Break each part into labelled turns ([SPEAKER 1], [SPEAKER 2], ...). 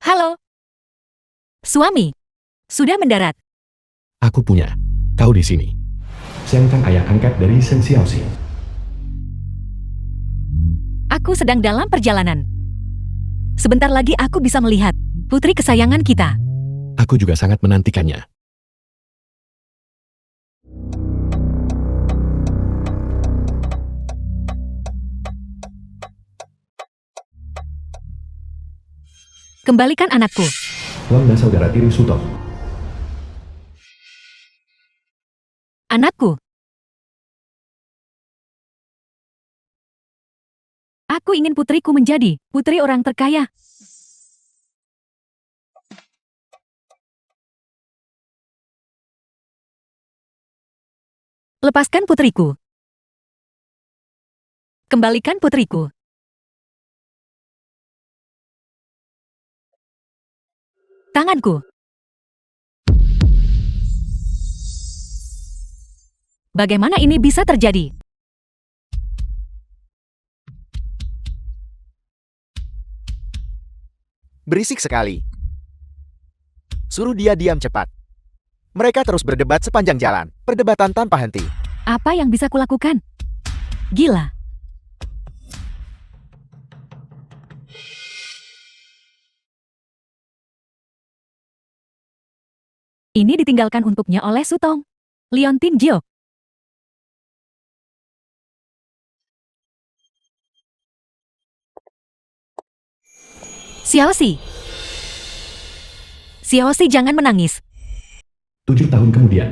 [SPEAKER 1] Halo, suami. Sudah mendarat.
[SPEAKER 2] Aku punya. Kau di sini. Siangkan ayah angkat dari Shen Xiaoxi.
[SPEAKER 1] Aku sedang dalam perjalanan. Sebentar lagi aku bisa melihat putri kesayangan kita.
[SPEAKER 2] Aku juga sangat menantikannya.
[SPEAKER 1] Kembalikan anakku.
[SPEAKER 2] Wang dan saudara tiri Suto.
[SPEAKER 1] Anakku. Aku ingin putriku menjadi putri orang terkaya. Lepaskan putriku. Kembalikan putriku. Tanganku. Bagaimana ini bisa terjadi?
[SPEAKER 3] Berisik sekali. Suruh dia diam cepat. Mereka terus berdebat sepanjang jalan, perdebatan tanpa henti.
[SPEAKER 1] Apa yang bisa kulakukan? Gila. Ini ditinggalkan untuknya oleh Sutong. Liontin Jiok. Xiaoxi. Xiaoxi, jangan menangis.
[SPEAKER 2] 7 tahun kemudian.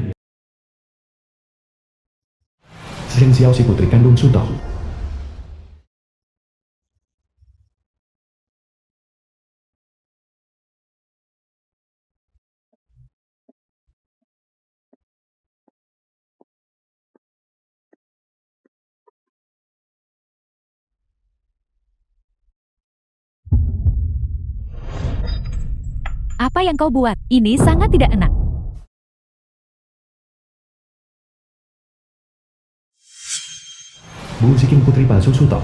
[SPEAKER 2] Shen Xiaoxi putri kandung Suto.
[SPEAKER 1] Apa yang kau buat? Ini sangat tidak enak.
[SPEAKER 2] Bu Ziking putri palsu Suto.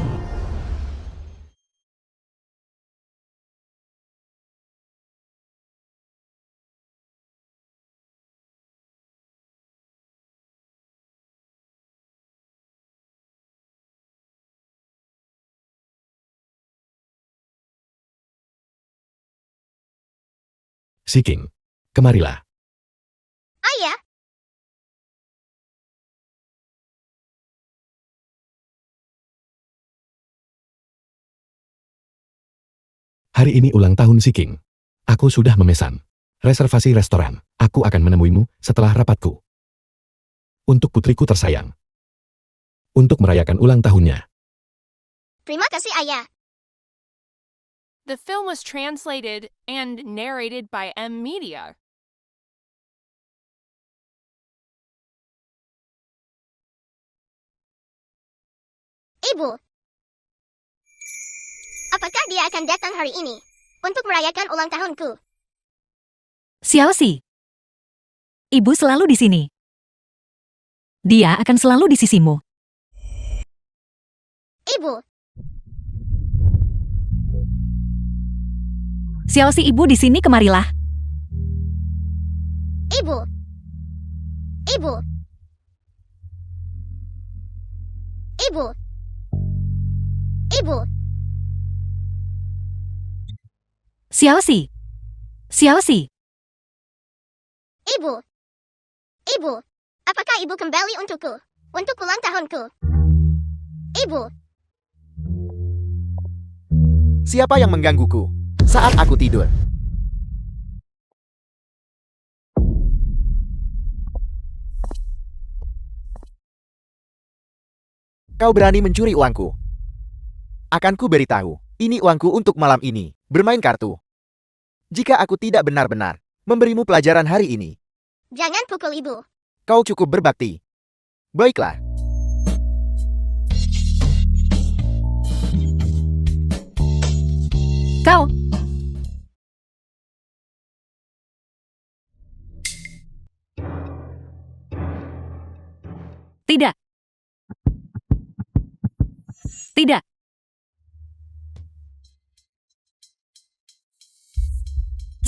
[SPEAKER 2] Ziking, kemarilah.
[SPEAKER 4] Ayah,
[SPEAKER 2] Hari ini ulang tahun Ziking. Aku sudah memesan reservasi restoran. Aku akan menemuimu setelah rapatku. Untuk putriku tersayang. Untuk merayakan ulang tahunnya.
[SPEAKER 4] terima kasih ayah.
[SPEAKER 5] The film was translated and narrated by M Media.
[SPEAKER 4] Ibu, apakah dia akan datang hari ini untuk merayakan ulang tahunku?
[SPEAKER 1] Xiaoxi. Ibu selalu di sini. Dia akan selalu di sisimu.
[SPEAKER 4] Ibu,
[SPEAKER 1] Xiaoxi, ibu di sini, kemarilah.
[SPEAKER 4] ibu, ibu, ibu, ibu,
[SPEAKER 1] Xiaoxi. Xiaoxi.
[SPEAKER 4] ibu, ibu. Apakah ibu kembali untukku? Untuk ulang tahunku? Ibu,
[SPEAKER 3] Siapa yang menggangguku saat aku tidur? Kau berani mencuri uangku? Akan ku beritahu, ini uangku untuk malam ini, bermain kartu. Jika aku tidak benar-benar memberimu pelajaran hari ini,
[SPEAKER 4] jangan pukul ibu.
[SPEAKER 3] kau cukup berbakti. Baiklah.
[SPEAKER 1] Kau. Tidak. Tidak.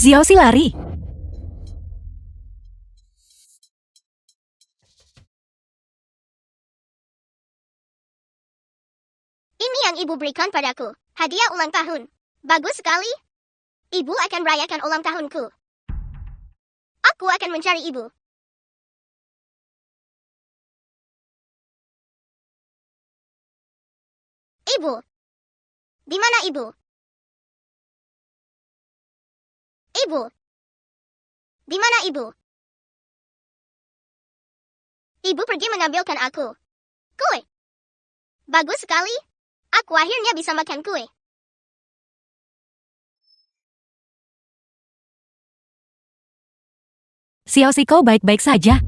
[SPEAKER 1] Xiaoxi lari.
[SPEAKER 4] Ini yang ibu berikan padaku. Hadiah ulang tahun. Bagus sekali. Ibu akan merayakan ulang tahunku. Aku akan mencari ibu. Ibu. Di mana ibu? Ibu. Di mana ibu? Ibu pergi mengambilkan aku. Kue. Bagus sekali. Aku akhirnya bisa makan kue.
[SPEAKER 1] Xiaoxi, kau baik-baik saja.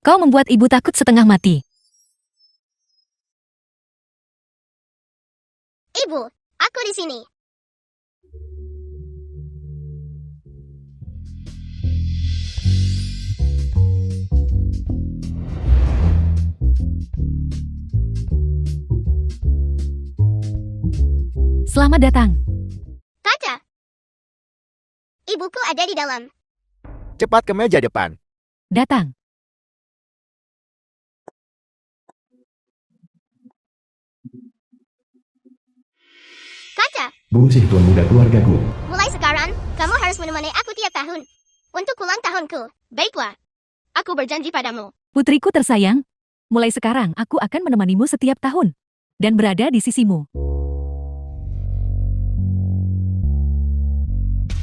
[SPEAKER 1] Kau membuat ibu takut setengah mati.
[SPEAKER 4] Ibu, aku di sini.
[SPEAKER 1] Selamat datang.
[SPEAKER 4] Kaca. Ibuku ada di dalam.
[SPEAKER 3] Cepat ke meja depan.
[SPEAKER 1] Datang.
[SPEAKER 4] Kaca,
[SPEAKER 2] Bungsih tuan muda keluargaku.
[SPEAKER 4] mulai sekarang, kamu harus menemani aku tiap tahun. Untuk ulang tahunku. Baiklah. Aku berjanji padamu.
[SPEAKER 1] Putriku tersayang, mulai sekarang aku akan menemanimu setiap tahun dan berada di sisimu.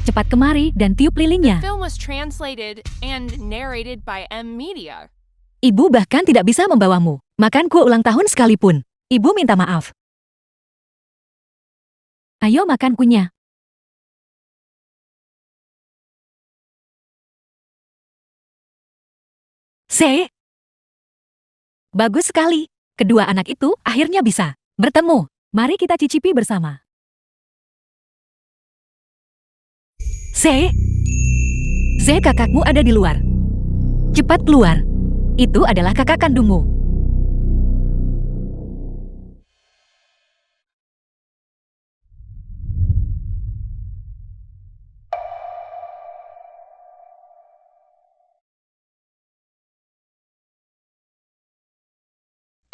[SPEAKER 1] Cepat kemari dan tiup lilingnya.
[SPEAKER 5] Film was translated and narrated by M Media.
[SPEAKER 1] Ibu bahkan tidak bisa membawamu makan kue ulang tahun sekalipun. Ibu minta maaf. Ayo makan kuenya. Bagus sekali. Kedua anak itu akhirnya bisa bertemu. Mari kita cicipi bersama. Kakakmu ada di luar. Cepat keluar. Itu adalah kakak kandungmu.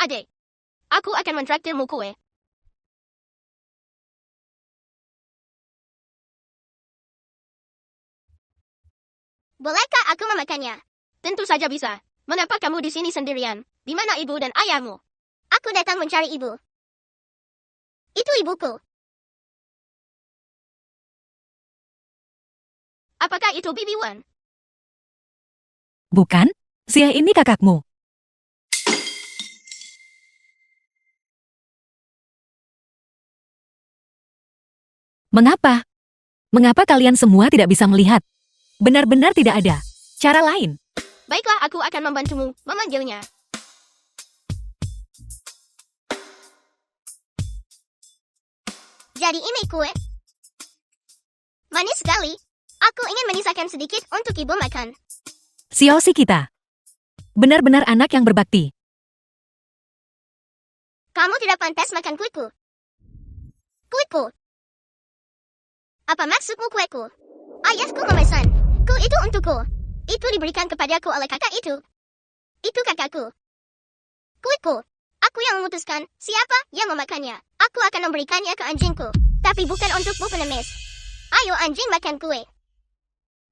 [SPEAKER 4] Adik, aku akan mentraktirmu kue. Bolehkah aku memakannya? Tentu saja bisa. Mengapa kamu di sini sendirian? Di mana ibu dan ayahmu? Aku datang mencari ibu. Itu ibuku. Apakah itu Bibi Wan?
[SPEAKER 1] Bukan? Sia ini kakakmu. Mengapa? Mengapa kalian semua tidak bisa melihat? Benar-benar tidak ada cara lain.
[SPEAKER 4] Baiklah, aku akan membantumu memanggilnya. Jadi ini kue. Manis sekali. Aku ingin menyisakan sedikit untuk ibu makan.
[SPEAKER 1] Xiaoxi kita. Benar-benar anak yang berbakti.
[SPEAKER 4] Kamu tidak pantas makan kueku. Kueku. Apa maksudmu kueku? Ayahku memesan. Kue itu untukku. Itu diberikan kepadaku oleh kakak itu. Itu kakakku. Kueku. Aku yang memutuskan siapa yang memakannya. Aku akan memberikannya ke anjingku. Tapi bukan untukmu pengemis. Ayo anjing makan kue.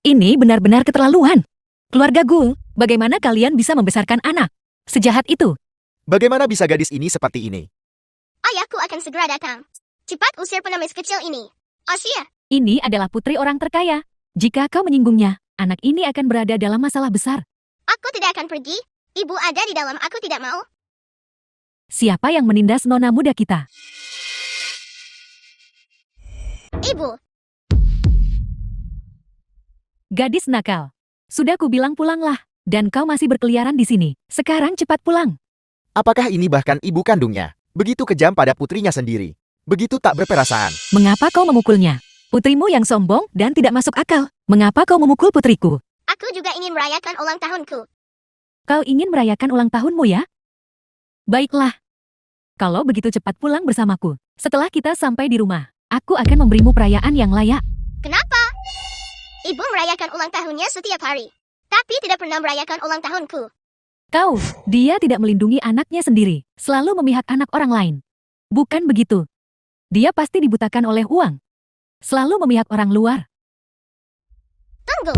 [SPEAKER 1] Ini benar-benar keterlaluan. Keluarga Gung, bagaimana kalian bisa membesarkan anak sejahat itu?
[SPEAKER 3] Bagaimana bisa gadis ini seperti ini?
[SPEAKER 4] Ayahku akan segera datang. Cepat usir pengemis kecil ini. Asia.
[SPEAKER 1] Ini adalah putri orang terkaya. Jika kau menyinggungnya, anak ini akan berada dalam masalah besar.
[SPEAKER 4] Aku tidak akan pergi. Ibu ada di dalam, aku tidak mau.
[SPEAKER 1] Siapa yang menindas nona muda kita?
[SPEAKER 4] Ibu.
[SPEAKER 1] Gadis nakal. Sudah kubilang pulanglah. Dan kau masih berkeliaran di sini. Sekarang cepat pulang.
[SPEAKER 3] Apakah ini bahkan ibu kandungnya? Begitu kejam pada putrinya sendiri. Begitu tak berperasaan.
[SPEAKER 1] Mengapa kau memukulnya? Putrimu yang sombong dan tidak masuk akal. Mengapa kau memukul putriku?
[SPEAKER 4] Aku juga ingin merayakan ulang tahunku.
[SPEAKER 1] Kau ingin merayakan ulang tahunmu ya? Baiklah. Kalau begitu cepat pulang bersamaku. Setelah kita sampai di rumah, aku akan memberimu perayaan yang layak.
[SPEAKER 4] Ibu merayakan ulang tahunnya setiap hari. Tapi tidak pernah merayakan ulang tahunku.
[SPEAKER 1] Kau, dia tidak melindungi anaknya sendiri, selalu memihak anak orang lain. Bukan begitu. Dia pasti dibutakan oleh uang. Selalu memihak orang luar.
[SPEAKER 4] Tunggu.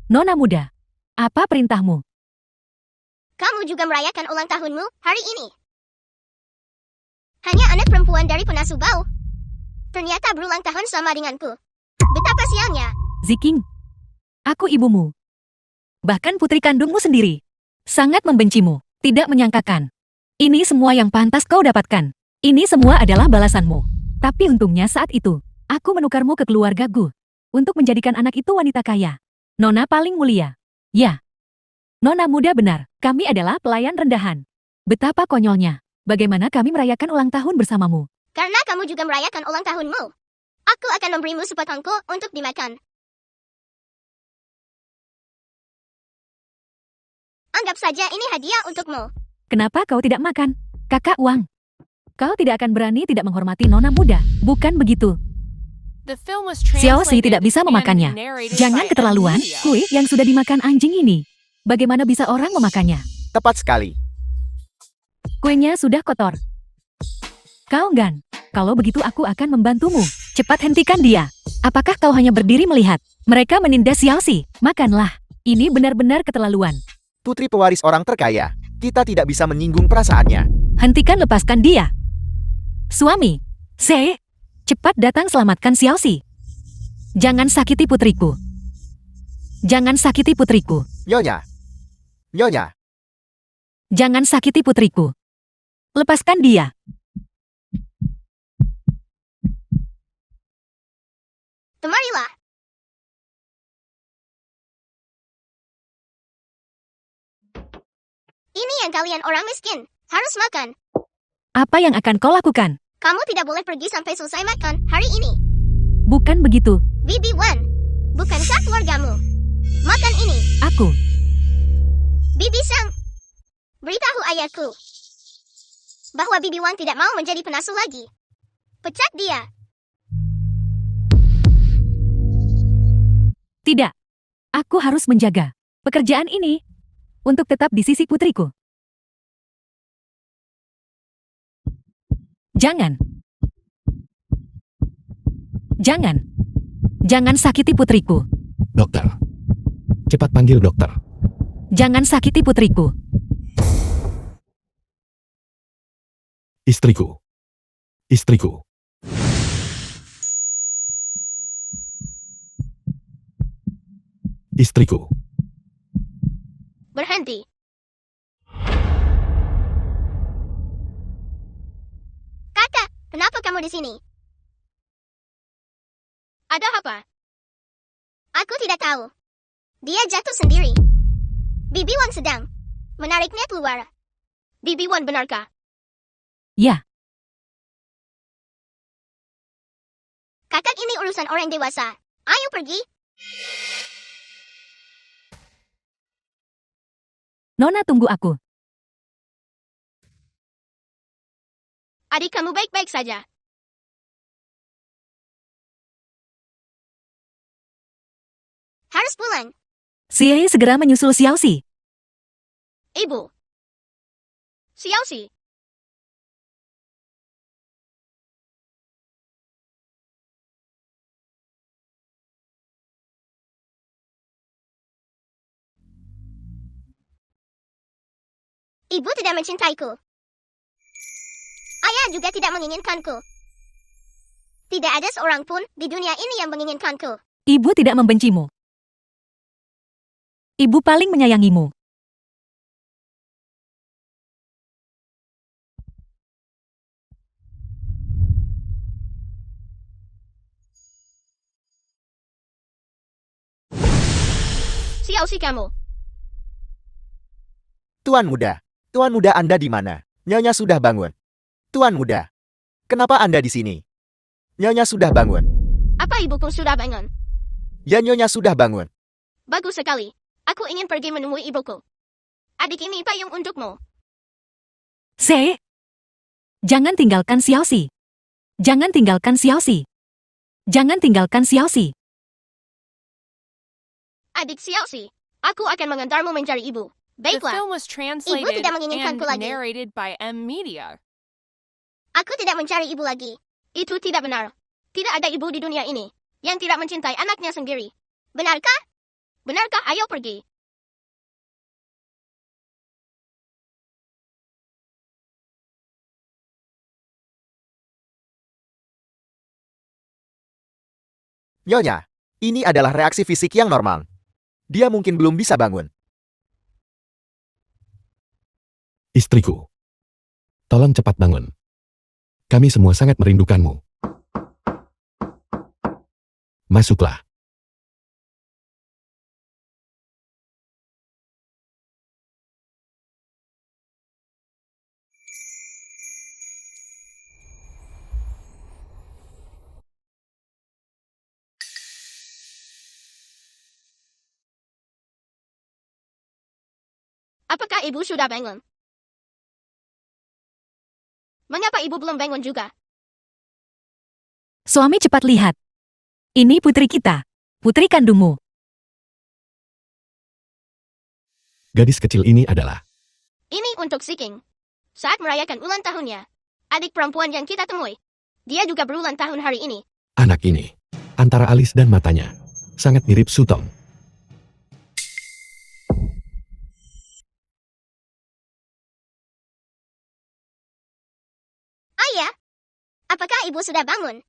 [SPEAKER 1] Nona muda, apa perintahmu?
[SPEAKER 4] Kamu juga merayakan ulang tahunmu hari ini. Hanya anak perempuan dari Penasu Bau. Ternyata berulang tahun sama denganku. Betapa sialnya.
[SPEAKER 1] Ziking, aku ibumu. Bahkan putri kandungmu sendiri. Sangat membencimu, tidak menyangkakan. Ini semua yang pantas kau dapatkan. Ini semua adalah balasanmu. Tapi untungnya saat itu, aku menukarmu ke keluargaku. Untuk menjadikan anak itu wanita kaya. Nona paling mulia. Ya. Nona muda benar, kami adalah pelayan rendahan. Betapa konyolnya. Bagaimana kami merayakan ulang tahun bersamamu?
[SPEAKER 4] Karena kamu juga merayakan ulang tahunmu. Aku akan memberimu sepotongku untuk dimakan. Anggap saja ini hadiah untukmu.
[SPEAKER 1] Kenapa kau tidak makan? Kakak Wang. Kau tidak akan berani tidak menghormati nona muda, bukan begitu?
[SPEAKER 5] The film was
[SPEAKER 1] Xiaoxi tidak bisa
[SPEAKER 5] translated
[SPEAKER 1] memakannya.
[SPEAKER 5] and narrated
[SPEAKER 1] Jangan
[SPEAKER 5] by
[SPEAKER 1] keterlaluan,
[SPEAKER 5] Emilia.
[SPEAKER 1] kue yang sudah dimakan anjing ini. Bagaimana bisa orang memakannya?
[SPEAKER 3] Tepat sekali.
[SPEAKER 1] Kuenya sudah kotor. Kau enggan. Kalau begitu aku akan membantumu. Cepat hentikan dia. Apakah kau hanya berdiri melihat? Mereka menindas Xiaoxi. Makanlah. Ini benar-benar keterlaluan.
[SPEAKER 3] Putri pewaris orang terkaya. Kita tidak bisa menyinggung perasaannya.
[SPEAKER 1] Hentikan, lepaskan dia. Suami. Cepat datang selamatkan Xiaoxi. Jangan sakiti putriku. Jangan sakiti putriku.
[SPEAKER 3] Nyonya. Nyonya.
[SPEAKER 1] Jangan sakiti putriku. Lepaskan dia.
[SPEAKER 4] Kemarilah. Ini yang kalian orang miskin. Harus makan.
[SPEAKER 1] Apa yang akan kau lakukan?
[SPEAKER 4] Kamu tidak boleh pergi sampai selesai makan hari ini.
[SPEAKER 1] Bukan begitu.
[SPEAKER 4] Bibi Wan. Bukankah keluargamu? Makan ini.
[SPEAKER 1] Aku.
[SPEAKER 4] Bibi Sang. Beritahu ayahku. Bahwa Bibi Wan tidak mau menjadi penasu lagi. Pecat dia.
[SPEAKER 1] Tidak. Aku harus menjaga pekerjaan ini untuk tetap di sisi putriku. Jangan. Jangan. Jangan sakiti putriku.
[SPEAKER 2] Dokter. Cepat panggil dokter.
[SPEAKER 1] Jangan sakiti putriku.
[SPEAKER 2] Istriku. Istriku. Istriku.
[SPEAKER 4] Berhenti. Kakak, kenapa kamu di sini? Ada apa? Aku tidak tahu. Dia jatuh sendiri. Bibi Wan sedang menariknya keluar. Bibi Wan benarkah?
[SPEAKER 1] Ya,
[SPEAKER 4] Kakak, ini urusan orang dewasa. Ayo pergi.
[SPEAKER 1] Nona tunggu aku.
[SPEAKER 4] Adik kamu baik-baik saja. Harus pulang.
[SPEAKER 1] Xie segera menyusul Xiaoxi.
[SPEAKER 4] Ibu. Xiaoxi. Ibu tidak mencintaiku. Ayah juga tidak menginginkanku. Tidak ada seorang pun di dunia ini yang menginginkanku.
[SPEAKER 1] Ibu tidak membencimu. Ibu paling menyayangimu.
[SPEAKER 4] Xiaoxi kamu.
[SPEAKER 3] Tuan muda. Tuan muda Anda di mana? Nyonya sudah bangun. Tuan muda. Kenapa Anda di sini? Nyonya sudah bangun.
[SPEAKER 4] Apa ibuku sudah bangun?
[SPEAKER 3] Ya, Nyonya sudah bangun.
[SPEAKER 4] Bagus sekali. Aku ingin pergi menemui ibuku. Adik ini payung untukmu.
[SPEAKER 1] Xie. Jangan tinggalkan Xiaoxi. Jangan tinggalkan Xiaoxi. Jangan tinggalkan Xiaoxi.
[SPEAKER 4] Adik Xiaoxi, aku akan mengantarmu mencari ibu.
[SPEAKER 5] The
[SPEAKER 4] Baiklah,
[SPEAKER 5] film was translated
[SPEAKER 4] tidak
[SPEAKER 5] and
[SPEAKER 4] menginginkanku lagi.
[SPEAKER 5] narrated by M Media.
[SPEAKER 4] aku tidak mencari ibu lagi. Itu tidak benar. Tidak ada ibu di dunia ini yang tidak mencintai anaknya sendiri. Benarkah? Benarkah? Ayo pergi.
[SPEAKER 3] Nyonya, ini adalah reaksi fisik yang normal. Dia mungkin belum bisa bangun.
[SPEAKER 2] Istriku. Tolong cepat bangun. Kami semua sangat merindukanmu. Masuklah.
[SPEAKER 4] Apakah ibu sudah bangun? Mengapa ibu belum bangun juga?
[SPEAKER 1] Suami cepat lihat. Ini putri kita. Putri kandungmu.
[SPEAKER 2] Gadis kecil ini adalah
[SPEAKER 4] Ini untuk Siking. Saat merayakan ulang tahunnya, adik perempuan yang kita temui. Dia juga berulang tahun hari ini.
[SPEAKER 2] anak ini. Antara alis dan matanya. Sangat mirip Sutong.
[SPEAKER 4] Ayah, apakah ibu sudah bangun?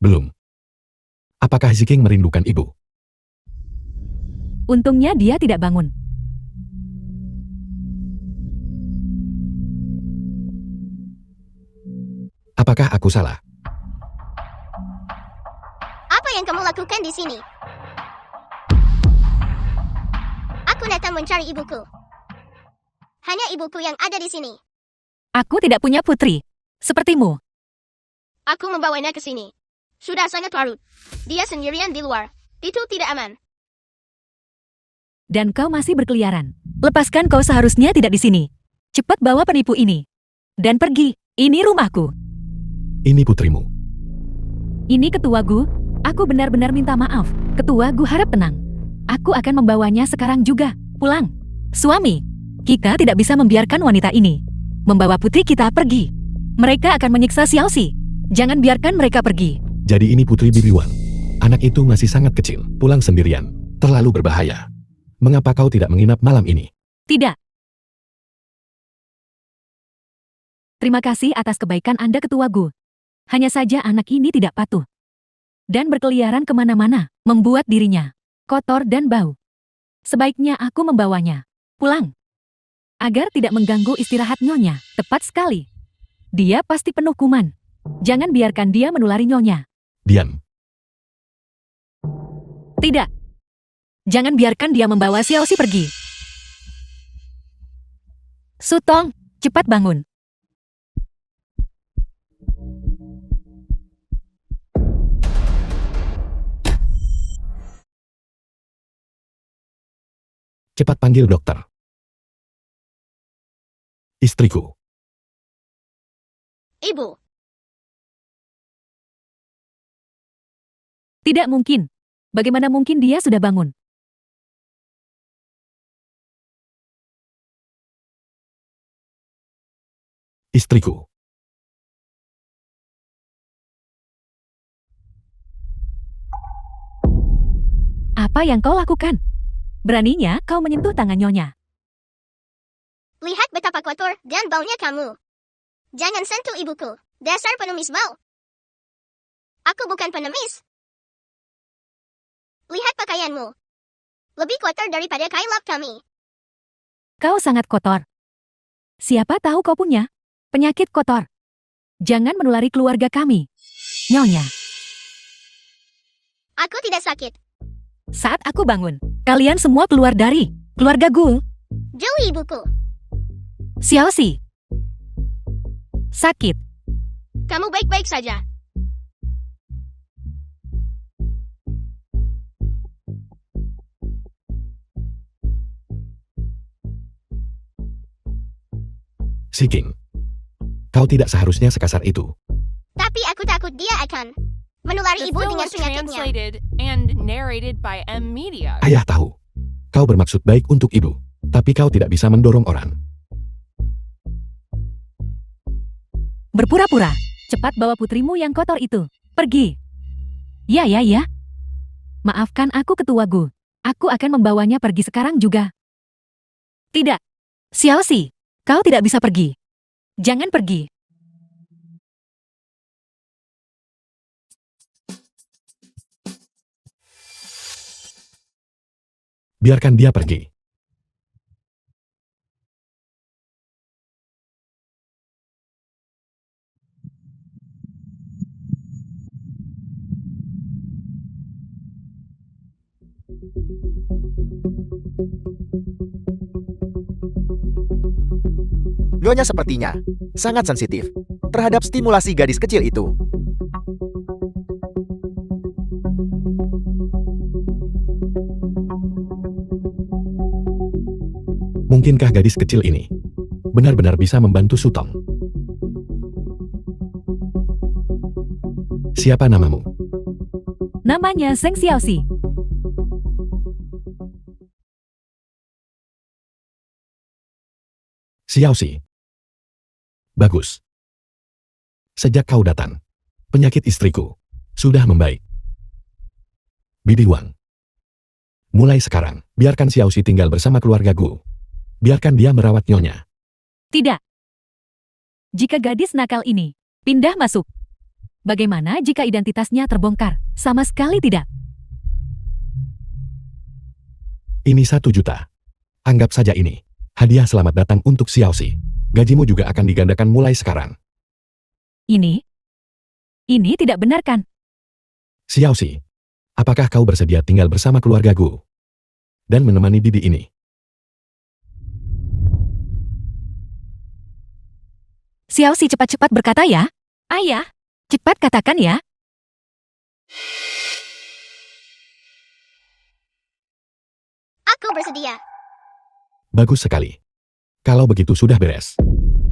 [SPEAKER 2] Belum. Apakah Ziking merindukan ibu?
[SPEAKER 1] Untungnya dia tidak bangun.
[SPEAKER 2] Apakah aku salah?
[SPEAKER 4] Apa yang kamu lakukan di sini? Aku datang mencari ibuku. Hanya ibuku yang ada di sini.
[SPEAKER 1] Aku tidak punya putri. Sepertimu.
[SPEAKER 4] Aku membawanya ke sini. Sudah sangat larut. Dia sendirian di luar. Itu tidak aman.
[SPEAKER 1] Dan kau masih berkeliaran. Lepaskan, kau seharusnya tidak di sini. Cepat bawa penipu ini. Dan pergi. Ini rumahku.
[SPEAKER 2] Ini putrimu.
[SPEAKER 1] Ini Ketua Gu. Aku benar-benar minta maaf. Ketua Gu harap tenang. Aku akan membawanya sekarang juga. Pulang. Suami. Kita tidak bisa membiarkan wanita ini membawa putri kita pergi. Mereka akan menyiksa Xiaoxi. Jangan biarkan mereka pergi.
[SPEAKER 2] Jadi ini putri Bibi Wang. Anak itu masih sangat kecil. Pulang sendirian. Terlalu berbahaya. Mengapa kau tidak menginap malam ini?
[SPEAKER 1] Tidak. Terima kasih atas kebaikan Anda, Ketua Gu. Hanya saja anak ini tidak patuh. Dan berkeliaran kemana-mana, membuat dirinya kotor dan bau. Sebaiknya aku membawanya pulang. Agar tidak mengganggu istirahat Nyonya. Tepat sekali. Dia pasti penuh kuman. Jangan biarkan dia menulari Nyonya.
[SPEAKER 2] Diam.
[SPEAKER 1] Tidak. Jangan biarkan dia membawa Xiaoxi pergi. Sutong, cepat bangun.
[SPEAKER 2] Cepat panggil dokter. Istriku.
[SPEAKER 4] Ibu,
[SPEAKER 1] Tidak mungkin. Bagaimana mungkin dia sudah bangun?
[SPEAKER 2] Istriku.
[SPEAKER 1] Apa yang kau lakukan? Beraninya kau menyentuh tangan Nyonya.
[SPEAKER 4] lihat betapa kotor dan baunya kamu. Jangan sentuh ibuku. Dasar penumis bau. Aku bukan penumis. Lihat pakaianmu. Lebih kotor daripada kain lap kami.
[SPEAKER 1] Kau sangat kotor. Siapa tahu kau punya penyakit kotor. Jangan menulari keluarga kami. Nyonya,
[SPEAKER 4] Aku tidak sakit.
[SPEAKER 1] saat aku bangun, kalian semua keluar dari keluarga Gul.
[SPEAKER 4] Jauhi ibuku.
[SPEAKER 1] Xiaoxi. Sakit.
[SPEAKER 4] Kamu baik-baik saja.
[SPEAKER 2] Ziking. Kau tidak seharusnya sekasar itu.
[SPEAKER 4] Tapi aku takut dia akan Menulari
[SPEAKER 5] The
[SPEAKER 4] ibu
[SPEAKER 5] film
[SPEAKER 4] dengan
[SPEAKER 5] was
[SPEAKER 4] penyakitnya.
[SPEAKER 5] translated and narrated by M Media.
[SPEAKER 2] Ayah tahu. Kau bermaksud baik untuk ibu. Tapi kau tidak bisa mendorong orang.
[SPEAKER 1] Berpura-pura. Cepat bawa putrimu yang kotor itu. Pergi. Ya. Maafkan aku ketua Gu. Aku akan membawanya pergi sekarang juga. Tidak. Xiaoxi, kau tidak bisa pergi. Jangan pergi.
[SPEAKER 2] Biarkan dia pergi.
[SPEAKER 3] Nyonya sepertinya sangat sensitif terhadap stimulasi gadis kecil itu.
[SPEAKER 2] Mungkinkah gadis kecil ini benar-benar bisa membantu Sutong? Siapa namamu?
[SPEAKER 1] Namanya Zheng Xiaoxi.
[SPEAKER 2] Xiaoxi. Bagus. Sejak kau datang, penyakit istriku sudah membaik. Bibi Wang. Mulai sekarang, biarkan Xiaoxi tinggal bersama keluarga Gu. Biarkan dia merawat nyonya.
[SPEAKER 1] Tidak. Jika gadis nakal ini pindah masuk, bagaimana jika identitasnya terbongkar? Sama sekali tidak.
[SPEAKER 2] Ini 1 juta. Anggap saja ini hadiah selamat datang untuk Xiaoxi. Gajimu juga akan digandakan mulai sekarang.
[SPEAKER 1] Ini tidak benar kan?
[SPEAKER 2] Xiaoxi, apakah kau bersedia tinggal bersama keluarga Gu dan menemani bibi ini?
[SPEAKER 1] Xiaoxi cepat-cepat berkata ya. Ayah, cepat katakan ya.
[SPEAKER 4] Aku bersedia.
[SPEAKER 2] Bagus sekali. Kalau begitu sudah beres.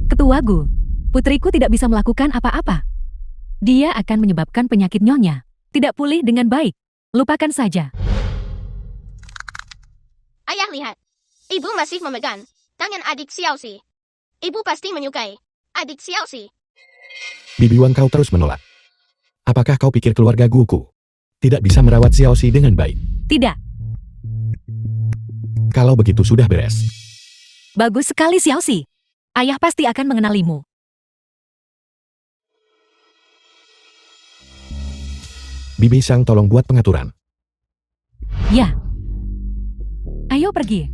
[SPEAKER 1] Ketua Gu, putriku tidak bisa melakukan apa-apa. Dia akan menyebabkan penyakit nyonya tidak pulih dengan baik. Lupakan saja.
[SPEAKER 4] Ayah lihat. Ibu masih memegang tangan adik Xiaoxi. Ibu pasti menyukai adik Xiaoxi.
[SPEAKER 2] Bibi Wang, kau terus menolak. Apakah kau pikir keluarga Guku tidak bisa merawat Xiaoxi dengan baik?
[SPEAKER 1] Tidak.
[SPEAKER 2] Kalau begitu sudah beres.
[SPEAKER 1] Bagus sekali Xiaoxi. Ayah pasti akan mengenalimu.
[SPEAKER 2] Bibi Sang, tolong buat pengaturan.
[SPEAKER 1] Ya. Ayo pergi.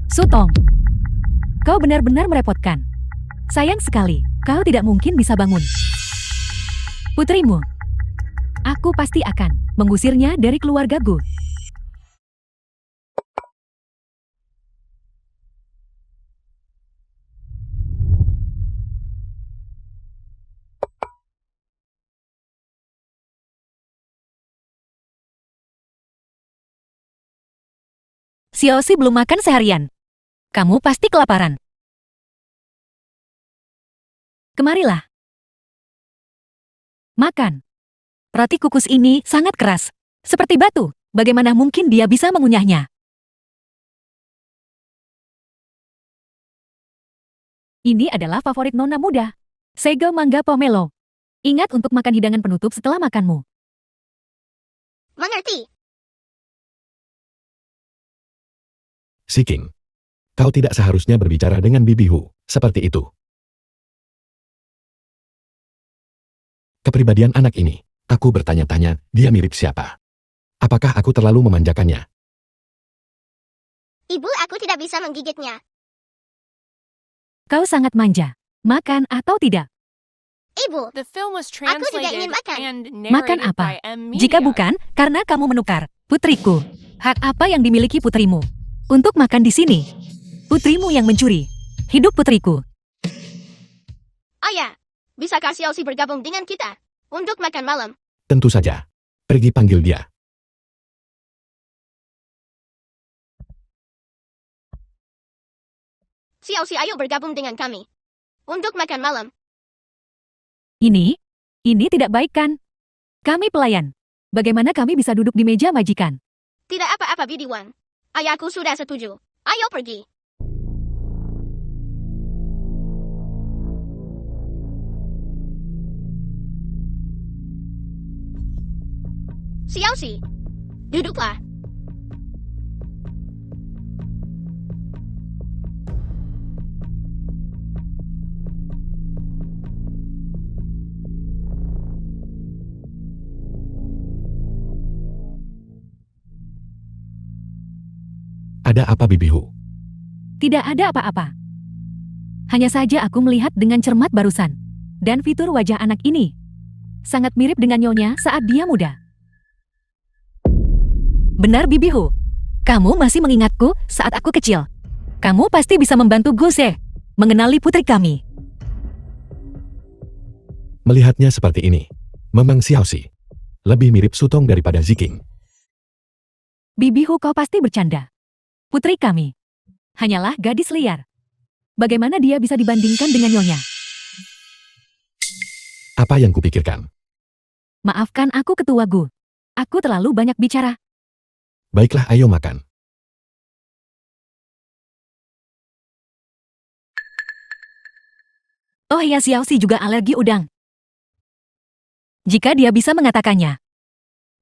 [SPEAKER 1] Sutong, kau benar-benar merepotkan. Sayang sekali, kau tidak mungkin bisa bangun. Putrimu, aku pasti akan mengusirnya dari keluarga Gu. Xiaoxi belum makan seharian. Kamu pasti kelaparan. Kemarilah. Makan. Roti kukus ini sangat keras. Seperti batu. Bagaimana mungkin dia bisa mengunyahnya? Ini adalah favorit nona muda. Sego mangga pomelo. Ingat untuk makan hidangan penutup setelah makanmu.
[SPEAKER 4] Mengerti?
[SPEAKER 2] Siking, kau tidak seharusnya berbicara dengan Bibi Hu seperti itu. Kepribadian anak ini, aku bertanya-tanya, dia mirip siapa? Apakah aku terlalu memanjakannya?
[SPEAKER 4] Ibu, aku tidak bisa menggigitnya.
[SPEAKER 1] Kau sangat manja. Makan atau tidak?
[SPEAKER 4] Ibu,
[SPEAKER 5] The film was
[SPEAKER 4] Aku tidak ingin
[SPEAKER 5] translated
[SPEAKER 4] makan.
[SPEAKER 5] and
[SPEAKER 1] Makan
[SPEAKER 5] narrated
[SPEAKER 1] apa?
[SPEAKER 5] by M Media.
[SPEAKER 1] Jika bukan, karena kamu menukar. Putriku, hak apa yang dimiliki putrimu? Untuk makan di sini. Putrimu yang mencuri. Hidup putriku.
[SPEAKER 4] ayah, bisakah Xiaoxi bergabung dengan kita untuk makan malam?
[SPEAKER 2] Tentu saja. Pergi panggil dia.
[SPEAKER 4] Xiaoxi, ayo bergabung dengan kami. Untuk makan malam.
[SPEAKER 1] Ini tidak baik kan? Kami pelayan. Bagaimana kami bisa duduk di meja majikan?
[SPEAKER 4] Tidak apa-apa, Bidi Wang. Ayahku sudah setuju. Ayo pergi. Xiaoxi, duduklah.
[SPEAKER 2] Ada apa Bibihu?
[SPEAKER 1] Tidak ada apa-apa. Hanya saja aku melihat dengan cermat barusan. Dan fitur wajah anak ini sangat mirip dengan nyonya saat dia muda. Benar Bibihu. Kamu masih mengingatku saat aku kecil. Kamu pasti bisa membantu Gose mengenali putri kami.
[SPEAKER 2] Melihatnya seperti ini, memang Xiaoxi lebih mirip Sutong daripada Ziking.
[SPEAKER 1] Bibihu, kau pasti bercanda. Putri kami hanyalah gadis liar. Bagaimana dia bisa dibandingkan dengan nyonya?
[SPEAKER 2] Apa yang kupikirkan?
[SPEAKER 1] Maafkan aku, Ketua Gu. Aku terlalu banyak bicara.
[SPEAKER 2] Baiklah, ayo makan.
[SPEAKER 1] Oh ya, Xiaoxi juga alergi udang. Jika dia bisa mengatakannya,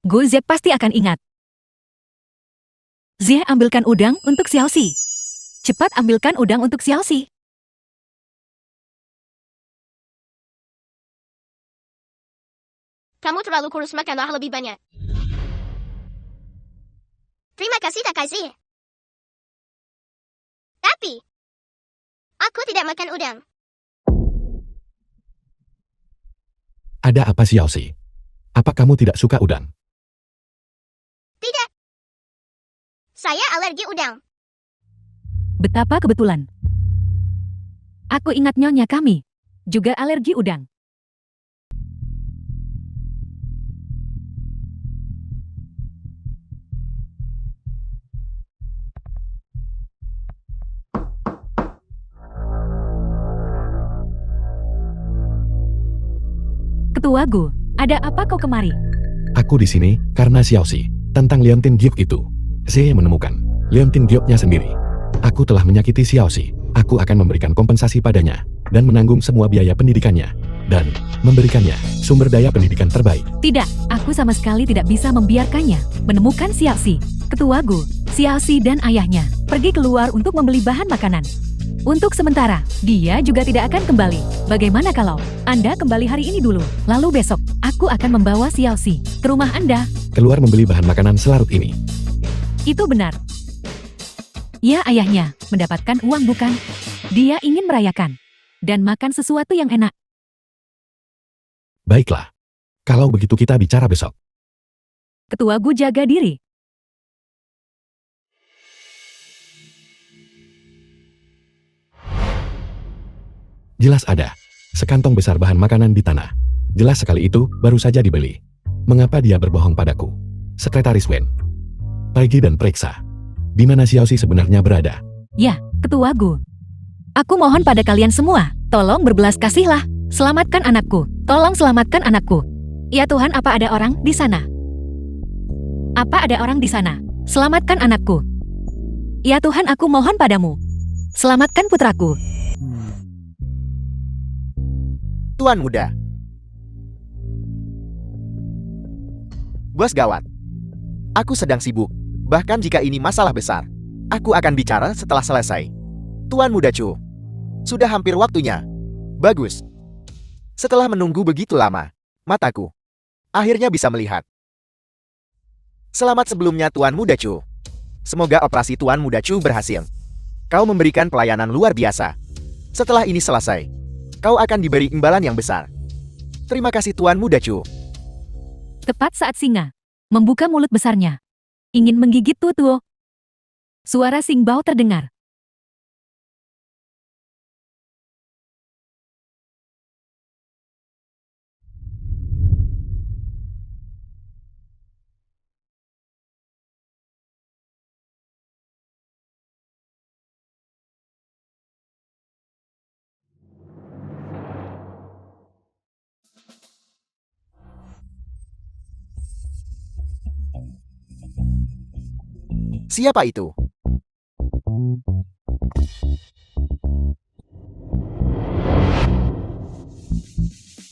[SPEAKER 1] Gu Zek pasti akan ingat. Zia, ambilkan udang untuk Xiaoxi. Cepat ambilkan udang untuk Xiaoxi.
[SPEAKER 4] Kamu terlalu kurus, makanlah lebih banyak. Terima kasih, Takashi. Tapi, aku tidak makan udang.
[SPEAKER 2] Ada apa Xiaoxi? Apa kamu tidak suka udang?
[SPEAKER 4] Tidak. Saya alergi udang.
[SPEAKER 1] Betapa kebetulan. Aku ingat nyonya kami juga alergi udang. Ketua Gu, ada apa kau kemari?
[SPEAKER 2] Aku di sini karena Xiaoxi tentang Liantin Giok itu. Saya menemukan Liantin Gioknya sendiri. Aku telah menyakiti Xiaoxi. Aku akan memberikan kompensasi padanya dan menanggung semua biaya pendidikannya dan memberikannya sumber daya pendidikan terbaik.
[SPEAKER 1] Tidak, aku sama sekali tidak bisa membiarkannya menemukan Xiaoxi. Ketua Gu, Xiaoxi dan ayahnya pergi keluar untuk membeli bahan makanan. Untuk sementara, dia juga tidak akan kembali. Bagaimana kalau Anda kembali hari ini dulu, lalu besok aku akan membawa Xiaoxi ke rumah Anda?
[SPEAKER 2] Keluar membeli bahan makanan selarut ini.
[SPEAKER 1] Itu benar. Ya, ayahnya mendapatkan uang bukan? Dia ingin merayakan dan makan sesuatu yang enak.
[SPEAKER 2] Baiklah. Kalau begitu kita bicara besok.
[SPEAKER 1] Ketua Gu, jaga diri.
[SPEAKER 2] Jelas ada sekantong besar bahan makanan di tanah. Jelas sekali itu baru saja dibeli. Mengapa dia berbohong padaku? Sekretaris Wen, pergi dan periksa di mana Xiaoxi sebenarnya berada.
[SPEAKER 1] Ya, Ketua Gu. Aku mohon pada kalian semua, tolong berbelas kasihlah. Selamatkan anakku. Tolong selamatkan anakku. Ya Tuhan, apa ada orang di sana? Apa ada orang di sana? Selamatkan anakku. Ya Tuhan, aku mohon padamu. Selamatkan putraku.
[SPEAKER 3] Tuan muda. Bos gawat. Aku sedang sibuk. Bahkan jika ini masalah besar, aku akan bicara setelah selesai. Tuan muda Chu, sudah hampir waktunya. Bagus. Setelah menunggu begitu lama, mataku akhirnya bisa melihat. Selamat sebelumnya Tuan muda Chu. Semoga operasi Tuan muda Chu berhasil. Kau memberikan pelayanan luar biasa. Setelah ini selesai, kau akan diberi imbalan yang besar. Terima kasih Tuan muda Chu.
[SPEAKER 1] Tepat saat singa membuka mulut besarnya, ingin menggigit Tutuo. Suara Sing Bao terdengar.
[SPEAKER 3] Siapa itu?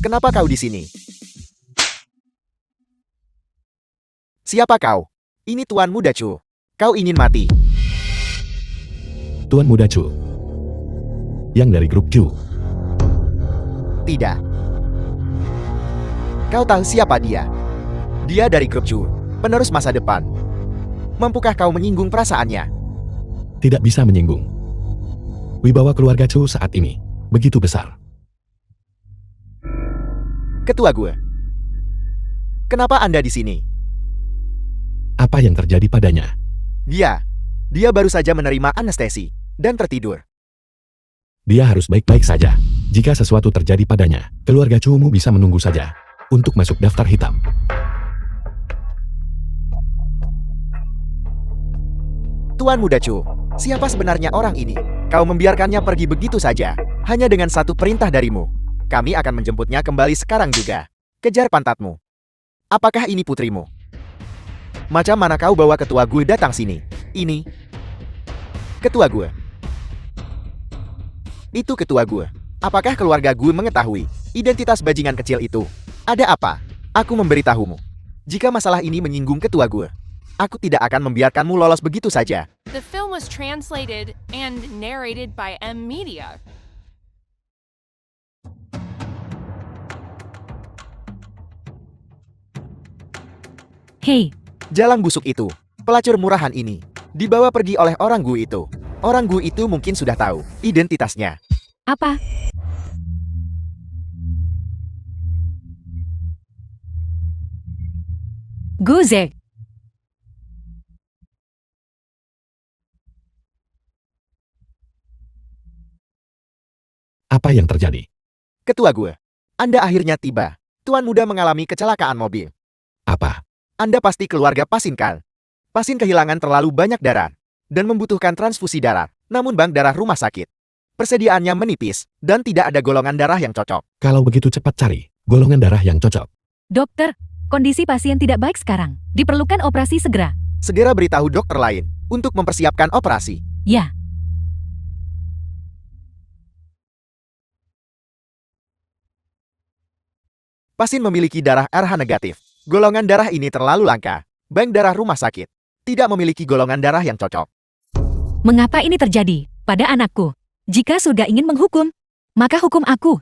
[SPEAKER 3] Kenapa kau di sini? Siapa kau? Ini Tuan Muda Chu. Kau ingin mati.
[SPEAKER 2] Tuan Muda Chu. Yang dari grup Q.
[SPEAKER 3] Tidak. Kau tahu siapa dia? Dia dari grup Chu, penerus masa depan. Mampukah kau menyinggung perasaannya?
[SPEAKER 2] Tidak bisa menyinggung. Wibawa keluarga Chu saat ini begitu besar.
[SPEAKER 3] Ketua gue. Kenapa Anda di sini?
[SPEAKER 2] Apa yang terjadi padanya?
[SPEAKER 3] Dia baru saja menerima anestesi dan tertidur.
[SPEAKER 2] Dia harus baik-baik saja. Jika sesuatu terjadi padanya, keluarga Chu-mu bisa menunggu saja untuk masuk daftar hitam.
[SPEAKER 3] Tuan Muda Chu, siapa sebenarnya orang ini? Kau membiarkannya pergi begitu saja, hanya dengan satu perintah darimu. Kami akan menjemputnya kembali sekarang juga. Kejar pantatmu. Apakah ini putrimu? Macam mana kau bawa ketua gue datang sini? Ini ketua gue. Itu ketua gue. Apakah keluarga gue mengetahui identitas bajingan kecil itu? Ada apa? Aku memberitahumu. Jika masalah ini menyinggung ketua gue, aku tidak akan membiarkanmu lolos begitu saja.
[SPEAKER 5] The film was translated and narrated by M Media.
[SPEAKER 1] Hei,
[SPEAKER 3] Jalang busuk itu, pelacur murahan ini, dibawa pergi oleh orang gue itu. Orang gue itu mungkin sudah tahu identitasnya.
[SPEAKER 1] apa? Guzek.
[SPEAKER 2] Apa yang terjadi?
[SPEAKER 3] Ketua gue, Anda akhirnya tiba. Tuan Muda mengalami kecelakaan mobil.
[SPEAKER 2] Apa?
[SPEAKER 3] Anda pasti keluarga Pasin kan? Pasin kehilangan terlalu banyak darah dan membutuhkan transfusi darah. Namun bank darah rumah sakit persediaannya menipis dan tidak ada golongan darah yang cocok.
[SPEAKER 2] Kalau begitu cepat cari golongan darah yang cocok.
[SPEAKER 1] Dokter, kondisi pasien tidak baik sekarang. Diperlukan operasi segera.
[SPEAKER 3] Segera beritahu dokter lain untuk mempersiapkan operasi.
[SPEAKER 1] Ya.
[SPEAKER 3] Pasin memiliki darah RH negatif. Golongan darah ini terlalu langka. Bank darah rumah sakit tidak memiliki golongan darah yang cocok.
[SPEAKER 1] Mengapa ini terjadi pada anakku? Jika surga ingin menghukum, maka hukum aku.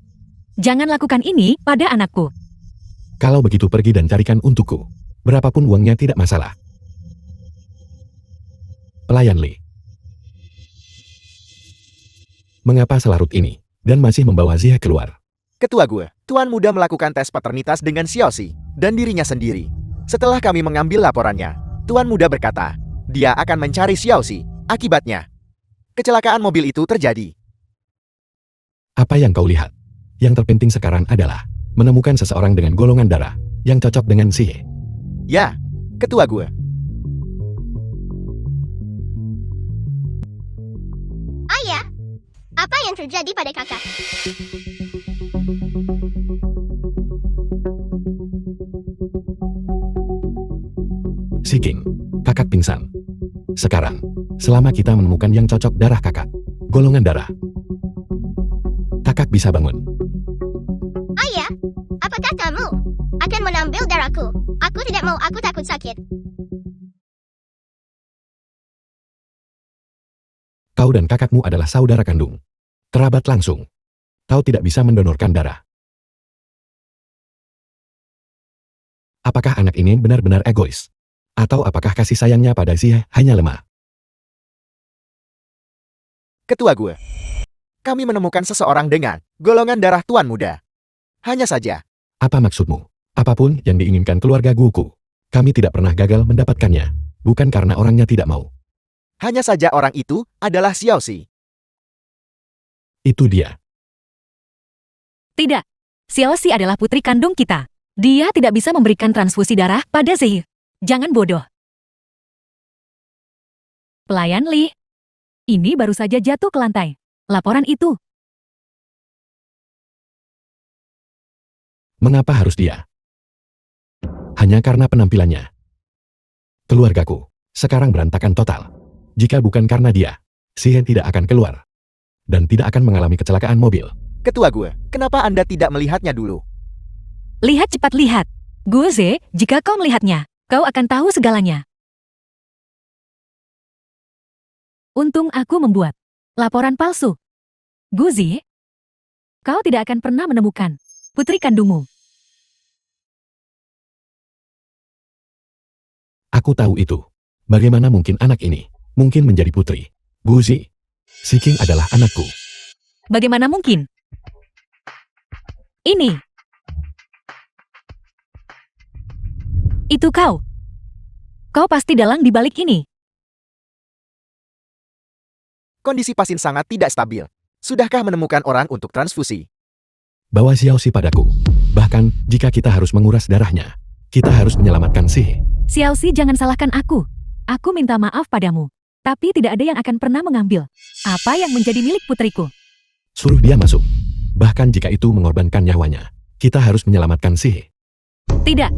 [SPEAKER 1] Jangan lakukan ini pada anakku.
[SPEAKER 2] Kalau begitu pergi dan carikan untukku. Berapapun uangnya tidak masalah. Pelayan Li. Mengapa selarut ini dan masih membawa Zia keluar?
[SPEAKER 3] Ketua gue, Tuan Muda melakukan tes paternitas dengan Xiaoxi dan dirinya sendiri. Setelah kami mengambil laporannya, Tuan Muda berkata, dia akan mencari Xiaoxi. Akibatnya, kecelakaan mobil itu terjadi.
[SPEAKER 2] Apa yang kau lihat? Yang terpenting sekarang adalah menemukan seseorang dengan golongan darah yang cocok dengan Xie.
[SPEAKER 3] Ya, ketua gue.
[SPEAKER 4] Ayah, apa yang terjadi pada kakak?
[SPEAKER 2] Siking, kakak pingsan. Sekarang, selama kita menemukan yang cocok darah kakak, golongan darah, kakak bisa bangun.
[SPEAKER 4] Ayah, apakah kamu akan mengambil darahku? Aku tidak mau, aku takut sakit.
[SPEAKER 2] Kau dan kakakmu adalah saudara kandung. Kerabat langsung. Kau tidak bisa mendonorkan darah. Apakah anak ini benar-benar egois? Atau apakah kasih sayangnya pada Xie hanya lemah?
[SPEAKER 3] Ketua gue. Kami menemukan seseorang dengan golongan darah Tuan Muda. Hanya saja,
[SPEAKER 2] Apa maksudmu? Apapun yang diinginkan keluarga guku, kami tidak pernah gagal mendapatkannya. Bukan karena orangnya tidak mau.
[SPEAKER 3] hanya saja orang itu adalah Xiaoxi.
[SPEAKER 2] Itu dia.
[SPEAKER 1] Tidak. Xiaoxi adalah putri kandung kita. Dia tidak bisa memberikan transfusi darah pada Zhe. Jangan bodoh. Pelayan Li. Ini baru saja jatuh ke lantai. Laporan itu.
[SPEAKER 2] Mengapa harus dia? Hanya karena penampilannya. Keluargaku sekarang berantakan total. Jika bukan karena dia, Xian tidak akan keluar. Dan tidak akan mengalami kecelakaan mobil.
[SPEAKER 3] Ketua Gue, kenapa Anda tidak melihatnya dulu?
[SPEAKER 1] Lihat cepat lihat. Guze, jika kau melihatnya, kau akan tahu segalanya. Untung aku membuat laporan palsu. Guzi, kau tidak akan pernah menemukan putri kandungmu.
[SPEAKER 2] Aku tahu itu. Bagaimana mungkin anak ini mungkin menjadi putri? Guzi, Siking adalah anakku.
[SPEAKER 1] Bagaimana mungkin? Ini. Itu kau. Kau pasti dalang di balik ini.
[SPEAKER 3] Kondisi pasien sangat tidak stabil. Sudahkah menemukan orang untuk transfusi?
[SPEAKER 2] Bawa Xiaoxi padaku. Bahkan, jika kita harus menguras darahnya, kita harus menyelamatkan Si.
[SPEAKER 1] Xiaoxi, jangan salahkan aku. Aku minta maaf padamu. Tapi tidak ada yang akan pernah mengambil apa yang menjadi milik putriku.
[SPEAKER 2] Suruh dia masuk. Bahkan jika itu mengorbankan nyawanya, kita harus menyelamatkan Si.
[SPEAKER 1] Tidak.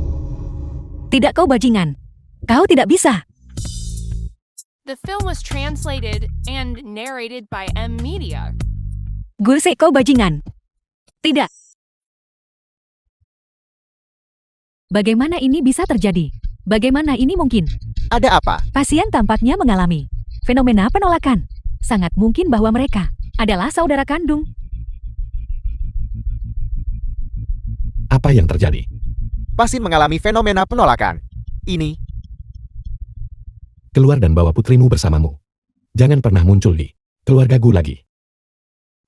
[SPEAKER 1] Tidak, kau bajingan. Kau tidak bisa.
[SPEAKER 5] The film was translated and narrated by M Media.
[SPEAKER 1] Gurse, kau bajingan. Tidak. Bagaimana ini bisa terjadi? Bagaimana ini mungkin?
[SPEAKER 3] Ada apa?
[SPEAKER 1] Pasien tampaknya mengalami fenomena penolakan. Sangat mungkin bahwa mereka adalah saudara kandung.
[SPEAKER 2] Apa yang terjadi?
[SPEAKER 3] Pasien mengalami fenomena penolakan. Ini,
[SPEAKER 2] Keluar dan bawa putrimu bersamamu. Jangan pernah muncul di keluargaku lagi.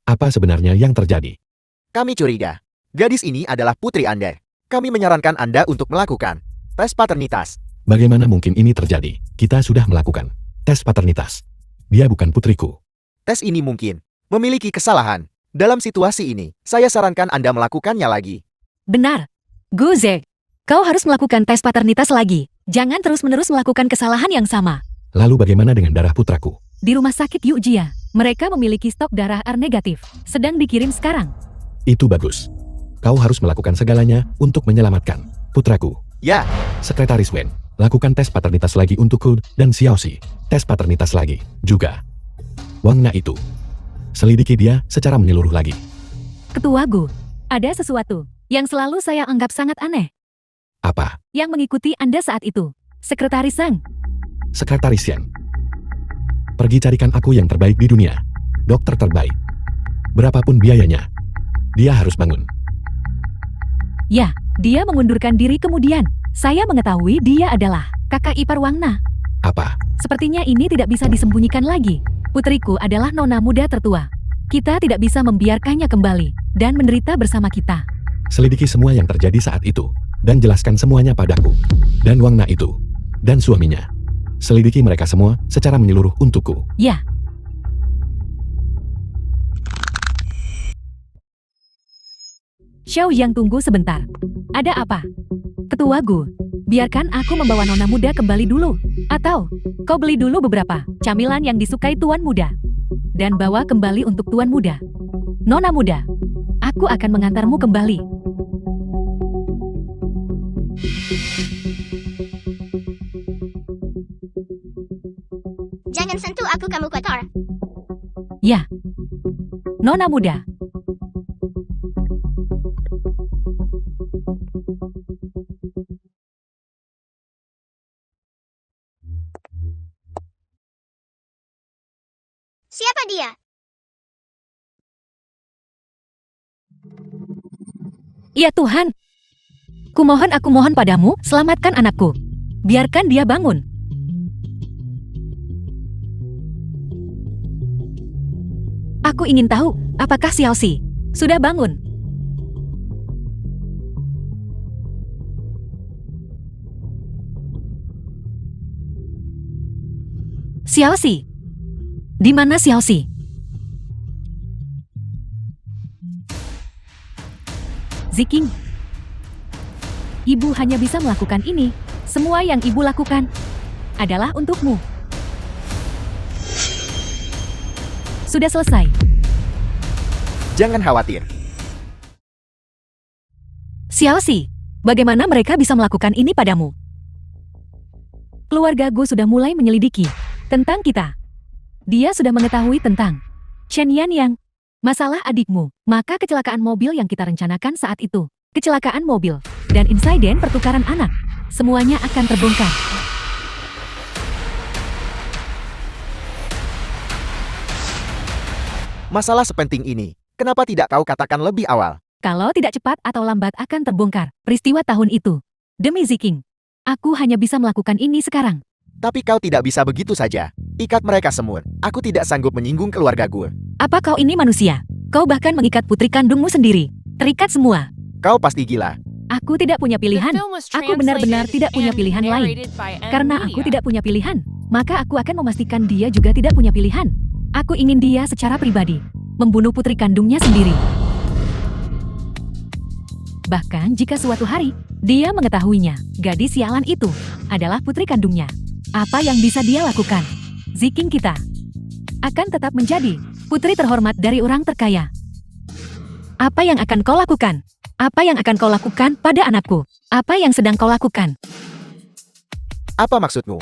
[SPEAKER 2] Apa sebenarnya yang terjadi?
[SPEAKER 3] kami curiga. Gadis ini adalah putri Anda. Kami menyarankan Anda untuk melakukan tes paternitas.
[SPEAKER 2] Bagaimana mungkin ini terjadi? Kita sudah melakukan tes paternitas. Dia bukan putriku.
[SPEAKER 3] Tes ini mungkin memiliki kesalahan. Dalam situasi ini, saya sarankan Anda melakukannya lagi.
[SPEAKER 1] Benar. Guze, kau harus melakukan tes paternitas lagi. Jangan terus-menerus melakukan kesalahan yang sama.
[SPEAKER 2] Lalu bagaimana dengan darah putraku?
[SPEAKER 1] Di rumah sakit Yujia, mereka memiliki stok darah R negatif. Sedang dikirim sekarang.
[SPEAKER 2] Itu bagus. Kau harus melakukan segalanya untuk menyelamatkan putraku.
[SPEAKER 3] Ya,
[SPEAKER 2] Sekretaris Wen, lakukan tes paternitas lagi untukku dan Xiaoxi. Tes paternitas lagi juga. Wang Na itu. Selidiki dia secara menyeluruh lagi.
[SPEAKER 1] Ketua Gu, ada sesuatu yang selalu saya anggap sangat aneh.
[SPEAKER 2] Apa?
[SPEAKER 1] Yang mengikuti Anda saat itu. Sekretaris Zhang.
[SPEAKER 2] Sekretaris Yang. Pergi carikan aku yang terbaik di dunia. Dokter terbaik. Berapapun biayanya. Dia harus bangun.
[SPEAKER 1] Ya, dia mengundurkan diri kemudian. Saya mengetahui dia adalah kakak ipar Wang Na.
[SPEAKER 2] Apa?
[SPEAKER 1] Sepertinya ini tidak bisa disembunyikan lagi. Putriku adalah nona muda tertua. Kita tidak bisa membiarkannya kembali dan menderita bersama kita.
[SPEAKER 2] Selidiki semua yang terjadi saat itu. Dan jelaskan semuanya padaku. Dan Wang Na itu. Dan suaminya. Selidiki mereka semua secara menyeluruh untukku.
[SPEAKER 1] Ya. Xiao Yang, tunggu sebentar. Ada apa? Ketua Gu, biarkan aku membawa nona muda kembali dulu. Atau, kau beli dulu beberapa camilan yang disukai tuan muda. Dan bawa kembali untuk tuan muda. Nona muda, aku akan mengantarmu kembali.
[SPEAKER 4] Jangan sentuh aku, kamu kotor.
[SPEAKER 1] Ya. Nona muda.
[SPEAKER 4] Siapa dia?
[SPEAKER 1] Ya Tuhan. Aku mohon padamu, selamatkan anakku. Biarkan dia bangun. Aku ingin tahu, apakah Xiaoxi sudah bangun? Xiaoxi? Di mana Xiaoxi? Ziking. Ibu hanya bisa melakukan ini. Semua yang ibu lakukan adalah untukmu. Sudah selesai.
[SPEAKER 3] jangan khawatir.
[SPEAKER 1] Xiaoxi, bagaimana mereka bisa melakukan ini padamu? Keluarga Gu sudah mulai menyelidiki tentang kita. Dia sudah mengetahui tentang Chen Yan, masalah adikmu, maka kecelakaan mobil yang kita rencanakan saat itu, kecelakaan mobil, dan insiden pertukaran anak, semuanya akan terbongkar.
[SPEAKER 3] Masalah sepenting ini, kenapa tidak kau katakan lebih awal?
[SPEAKER 1] Kalau tidak cepat atau lambat akan terbongkar peristiwa tahun itu. Demi Ziking, aku hanya bisa melakukan ini sekarang.
[SPEAKER 3] Tapi kau tidak bisa begitu saja. Ikat mereka semua. Aku tidak sanggup menyinggung keluarga gue.
[SPEAKER 1] Apa kau ini manusia? Kau bahkan mengikat putri kandungmu sendiri. Terikat semua.
[SPEAKER 3] Kau pasti gila.
[SPEAKER 1] Aku tidak punya
[SPEAKER 5] The
[SPEAKER 1] pilihan.
[SPEAKER 5] film was
[SPEAKER 1] Aku benar-benar
[SPEAKER 5] translated
[SPEAKER 1] tidak punya
[SPEAKER 5] and
[SPEAKER 1] pilihan lain.
[SPEAKER 5] narrated by M.
[SPEAKER 1] Karena aku
[SPEAKER 5] Media.
[SPEAKER 1] tidak punya pilihan, maka aku akan memastikan dia juga tidak punya pilihan. Aku ingin dia secara pribadi membunuh putri kandungnya sendiri. Bahkan jika suatu hari dia mengetahuinya, gadis sialan itu adalah putri kandungnya. Apa yang bisa dia lakukan? Ziking kita akan tetap menjadi putri terhormat dari orang terkaya. Apa yang akan kau lakukan? Apa yang akan kau lakukan pada anakku? Apa yang sedang kau lakukan?
[SPEAKER 3] Apa maksudmu?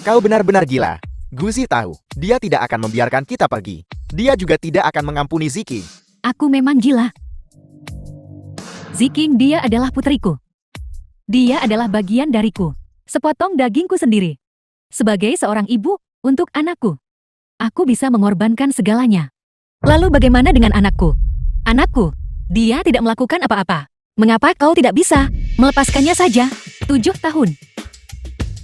[SPEAKER 3] Kau benar-benar gila. Guzi tahu, dia tidak akan membiarkan kita pergi. Dia juga tidak akan mengampuni Ziking.
[SPEAKER 1] Aku memang gila. Ziking, dia adalah putriku. Dia adalah bagian dariku. Sepotong dagingku sendiri. Sebagai seorang ibu, untuk anakku, aku bisa mengorbankan segalanya. Lalu bagaimana dengan anakku? Anakku, dia tidak melakukan apa-apa. Mengapa kau tidak bisa melepaskannya saja? 7 tahun.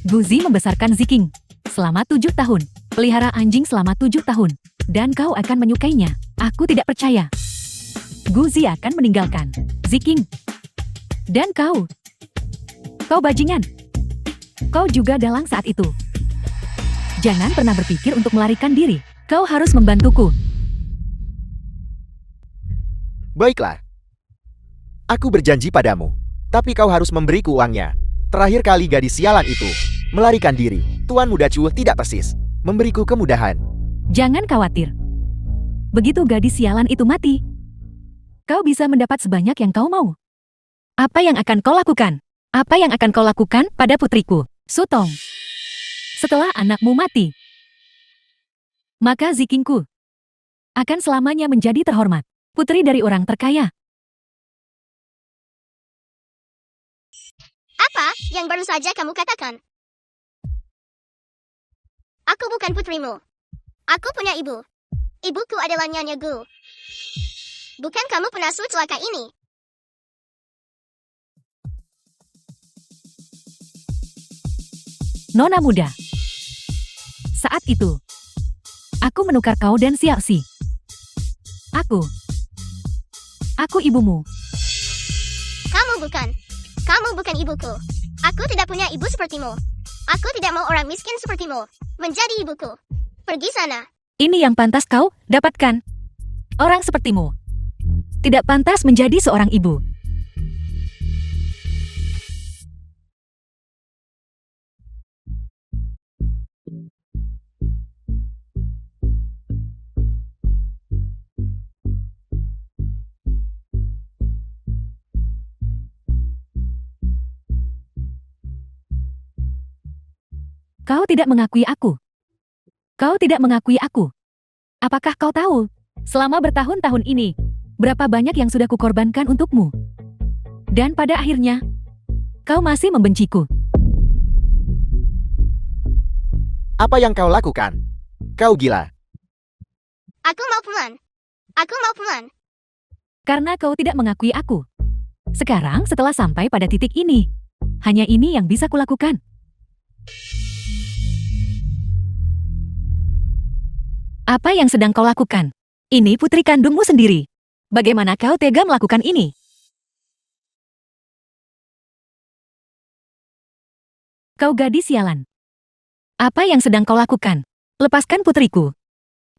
[SPEAKER 1] Guzi membesarkan Ziking selama 7 tahun. Pelihara anjing selama 7 tahun. Dan kau akan menyukainya. Aku tidak percaya. Guzi akan meninggalkan Ziking. Dan kau bajingan. Kau juga dalang saat itu. Jangan pernah berpikir untuk melarikan diri. Kau harus membantuku.
[SPEAKER 3] Baiklah. Aku berjanji padamu. Tapi kau harus memberiku uangnya. Terakhir kali gadis sialan itu melarikan diri. Tuan Muda Chu tidak persis memberiku kemudahan.
[SPEAKER 1] Jangan khawatir. Begitu gadis sialan itu mati, kau bisa mendapat sebanyak yang kau mau. Apa yang akan kau lakukan? Apa yang akan kau lakukan pada putriku, Sutong? Setelah anakmu mati, maka Zikingku akan selamanya menjadi terhormat. Putri dari orang terkaya.
[SPEAKER 4] Apa yang baru saja kamu katakan? Aku bukan putrimu. Aku punya ibu. Ibuku adalah Nyonya Gu. Bukan kamu pengasuh celaka ini.
[SPEAKER 1] Nona muda. Saat itu, aku menukar kau dan Xiaoxi. Aku ibumu.
[SPEAKER 4] Kamu bukan ibuku. Aku tidak punya ibu sepertimu. Aku tidak mau orang miskin sepertimu menjadi ibuku. Pergi sana.
[SPEAKER 1] Ini yang pantas kau dapatkan. Orang sepertimu tidak pantas menjadi seorang ibu. Kau tidak mengakui aku. Kau tidak mengakui aku. Apakah kau tahu, selama bertahun-tahun ini, berapa banyak yang sudah kukorbankan untukmu? Dan pada akhirnya, kau masih membenciku.
[SPEAKER 3] Apa yang kau lakukan? Kau gila.
[SPEAKER 4] Aku mau pulang.
[SPEAKER 1] Karena kau tidak mengakui aku. Sekarang setelah sampai pada titik ini, hanya ini yang bisa kulakukan. Apa yang sedang kau lakukan? Ini putri kandungmu sendiri. Bagaimana kau tega melakukan ini? Kau gadis sialan. Apa yang sedang kau lakukan? Lepaskan putriku.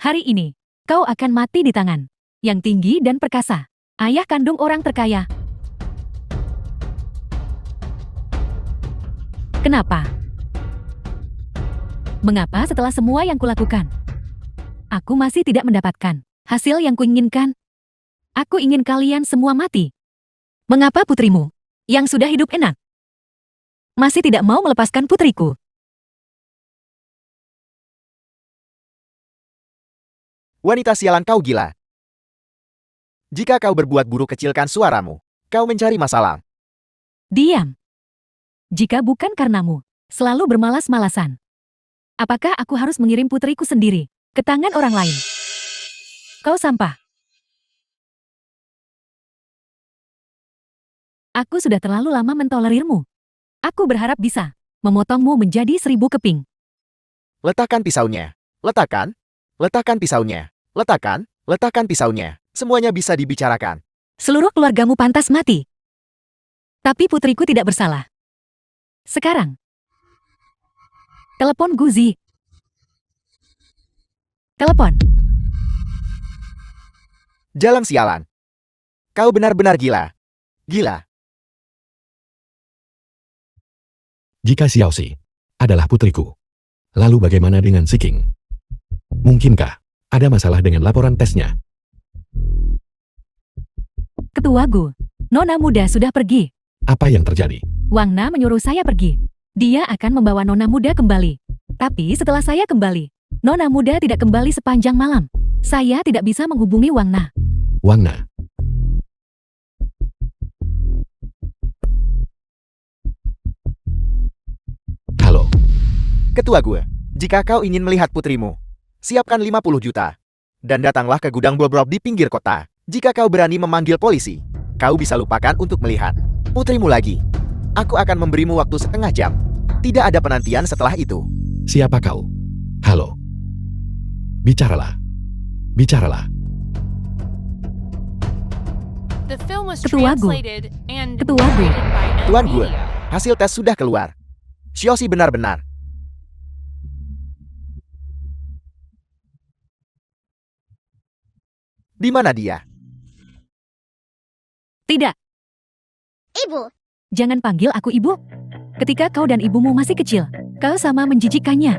[SPEAKER 1] Hari ini, kau akan mati di tangan yang tinggi dan perkasa. Ayah kandung orang terkaya. Kenapa? Mengapa setelah semua yang kulakukan, aku masih tidak mendapatkan hasil yang kuinginkan? Aku ingin kalian semua mati. Mengapa putrimu, yang sudah hidup enak, masih tidak mau melepaskan putriku?
[SPEAKER 3] Wanita sialan, kau gila. Jika kau berbuat buruk, kecilkan suaramu. Kau mencari masalah.
[SPEAKER 1] Diam. Jika bukan karenamu, selalu bermalas-malasan. Apakah aku harus mengirim putriku sendiri ke tangan orang lain? Kau sampah. Aku sudah terlalu lama mentolerirmu. Aku berharap bisa memotongmu menjadi 1000 keping.
[SPEAKER 3] Letakkan pisaunya. Letakkan. Letakkan pisaunya. Letakkan. Letakkan pisaunya. Semuanya bisa dibicarakan.
[SPEAKER 1] Seluruh keluargamu pantas mati. Tapi putriku tidak bersalah. Sekarang, telepon Guzi. Telepon.
[SPEAKER 3] Jalang sialan. Kau benar-benar gila. Gila.
[SPEAKER 2] Jika Xiaoxi adalah putriku, lalu bagaimana dengan Siking? Mungkinkah ada masalah dengan laporan tesnya?
[SPEAKER 1] Ketua Gu, Nona muda sudah pergi.
[SPEAKER 2] Apa yang terjadi?
[SPEAKER 1] Wang Na menyuruh saya pergi. Dia akan membawa Nona muda kembali. Tapi setelah saya kembali, Nona muda tidak kembali sepanjang malam. Saya tidak bisa menghubungi Wang Na.
[SPEAKER 2] Wang Na. Halo.
[SPEAKER 3] Ketua gue, jika kau ingin melihat putrimu, siapkan 50 juta. Dan datanglah ke gudang Bobrok di pinggir kota. Jika kau berani memanggil polisi, kau bisa lupakan untuk melihat putrimu lagi. Aku akan memberimu waktu setengah jam. Tidak ada penantian setelah itu.
[SPEAKER 2] Siapa kau? Halo. Bicaralah. Bicaralah.
[SPEAKER 5] The film was
[SPEAKER 1] Ketua Gu.
[SPEAKER 5] translated and
[SPEAKER 1] Ketua Gu.
[SPEAKER 5] narrated by
[SPEAKER 3] Tuan gue,
[SPEAKER 5] Media.
[SPEAKER 3] hasil tes sudah keluar. Xiaoxi benar-benar. Di mana dia?
[SPEAKER 1] Tidak,
[SPEAKER 4] Ibu,
[SPEAKER 1] jangan panggil aku ibu. Ketika kau dan ibumu masih kecil, kau sama menjijikkannya.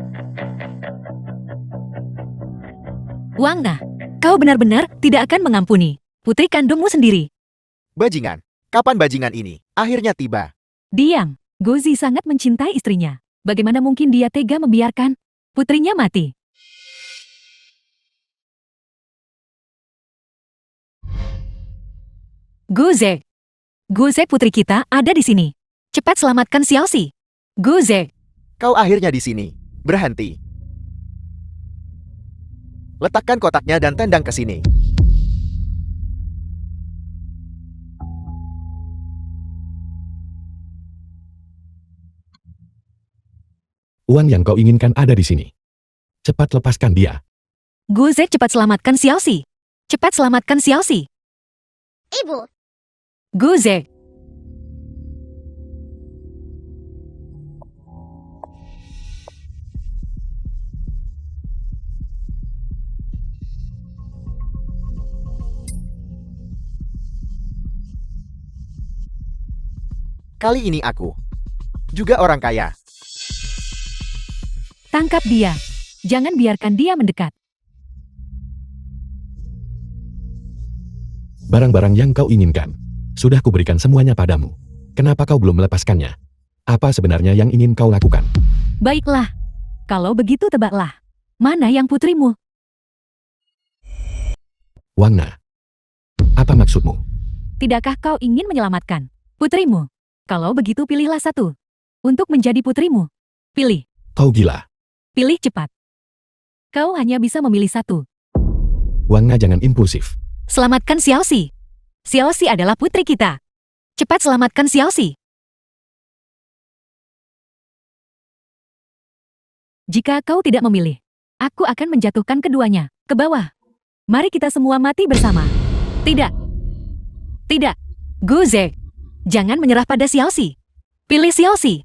[SPEAKER 1] Wang Na, kau benar-benar tidak akan mengampuni putri kandungmu sendiri.
[SPEAKER 3] Bajingan. Kapan bajingan ini akhirnya tiba?
[SPEAKER 1] Diam, Gozi sangat mencintai istrinya. Bagaimana mungkin dia tega membiarkan putrinya mati? Guzek. Guzek, putri kita ada di sini. Cepat selamatkan Xiaoxi. Guzek.
[SPEAKER 3] Kau akhirnya di sini. Berhenti. Letakkan kotaknya dan tendang ke sini.
[SPEAKER 2] Uang yang kau inginkan ada di sini. Cepat lepaskan dia.
[SPEAKER 1] Guzek, cepat selamatkan Xiaoxi. Cepat selamatkan Xiaoxi.
[SPEAKER 4] ibu,
[SPEAKER 1] Guzek.
[SPEAKER 3] Kali ini aku juga orang kaya.
[SPEAKER 1] Tangkap dia. Jangan biarkan dia mendekat.
[SPEAKER 2] Barang-barang yang kau inginkan. Sudah kuberikan semuanya padamu. Kenapa kau belum melepaskannya? Apa sebenarnya yang ingin kau lakukan?
[SPEAKER 1] Baiklah. Kalau begitu tebaklah. Mana yang putrimu?
[SPEAKER 2] Wang Na. Apa maksudmu?
[SPEAKER 1] Tidakkah kau ingin menyelamatkan putrimu? Kalau begitu pilihlah satu. Untuk menjadi putrimu. Pilih.
[SPEAKER 2] Kau gila.
[SPEAKER 1] Pilih cepat. Kau hanya bisa memilih satu.
[SPEAKER 2] Wang Na, jangan impulsif.
[SPEAKER 1] Selamatkan Xiaoxi. Xiaoxi adalah putri kita. Cepat selamatkan Xiaoxi. Jika kau tidak memilih, aku akan menjatuhkan keduanya ke bawah. Mari kita semua mati bersama. Tidak. Tidak. Guzek. Jangan menyerah pada Xiaoxi. Pilih Xiaoxi.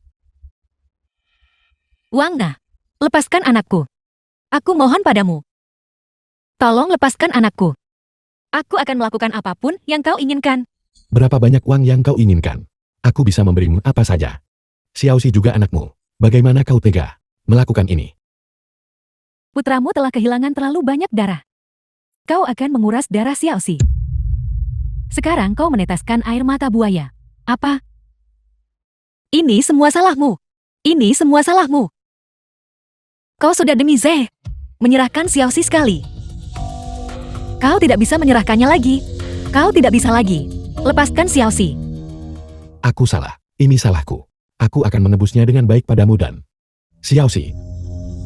[SPEAKER 1] Wang Na, lepaskan anakku. Aku mohon padamu. Tolong lepaskan anakku. Aku akan melakukan apapun yang kau inginkan.
[SPEAKER 2] Berapa banyak uang yang kau inginkan? Aku bisa memberimu apa saja. Xiaoxi juga anakmu. Bagaimana kau tega melakukan ini?
[SPEAKER 1] Putramu telah kehilangan terlalu banyak darah. Kau akan menguras darah Xiaoxi. Sekarang kau menetaskan air mata buaya. Apa? Ini semua salahmu. Ini semua salahmu. Kau sudah demi Ze menyerahkan Xiaoxi sekali. Kau tidak bisa menyerahkannya lagi. Kau tidak bisa lagi. Lepaskan Xiaoxi.
[SPEAKER 2] Aku salah. Ini salahku. Aku akan menebusnya dengan baik padamu dan... Xiaoxi,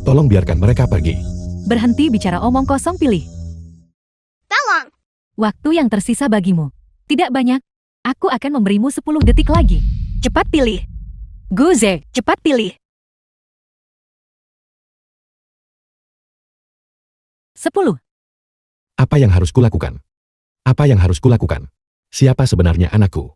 [SPEAKER 2] tolong biarkan mereka pergi.
[SPEAKER 1] Berhenti bicara omong kosong, pilih.
[SPEAKER 4] Tolong.
[SPEAKER 1] Waktu yang tersisa bagimu. Tidak banyak. Aku akan memberimu 10 detik lagi. Cepat pilih. Guze, cepat pilih. 10.
[SPEAKER 2] Apa yang harus kulakukan? Apa yang harus kulakukan? Siapa sebenarnya anakku?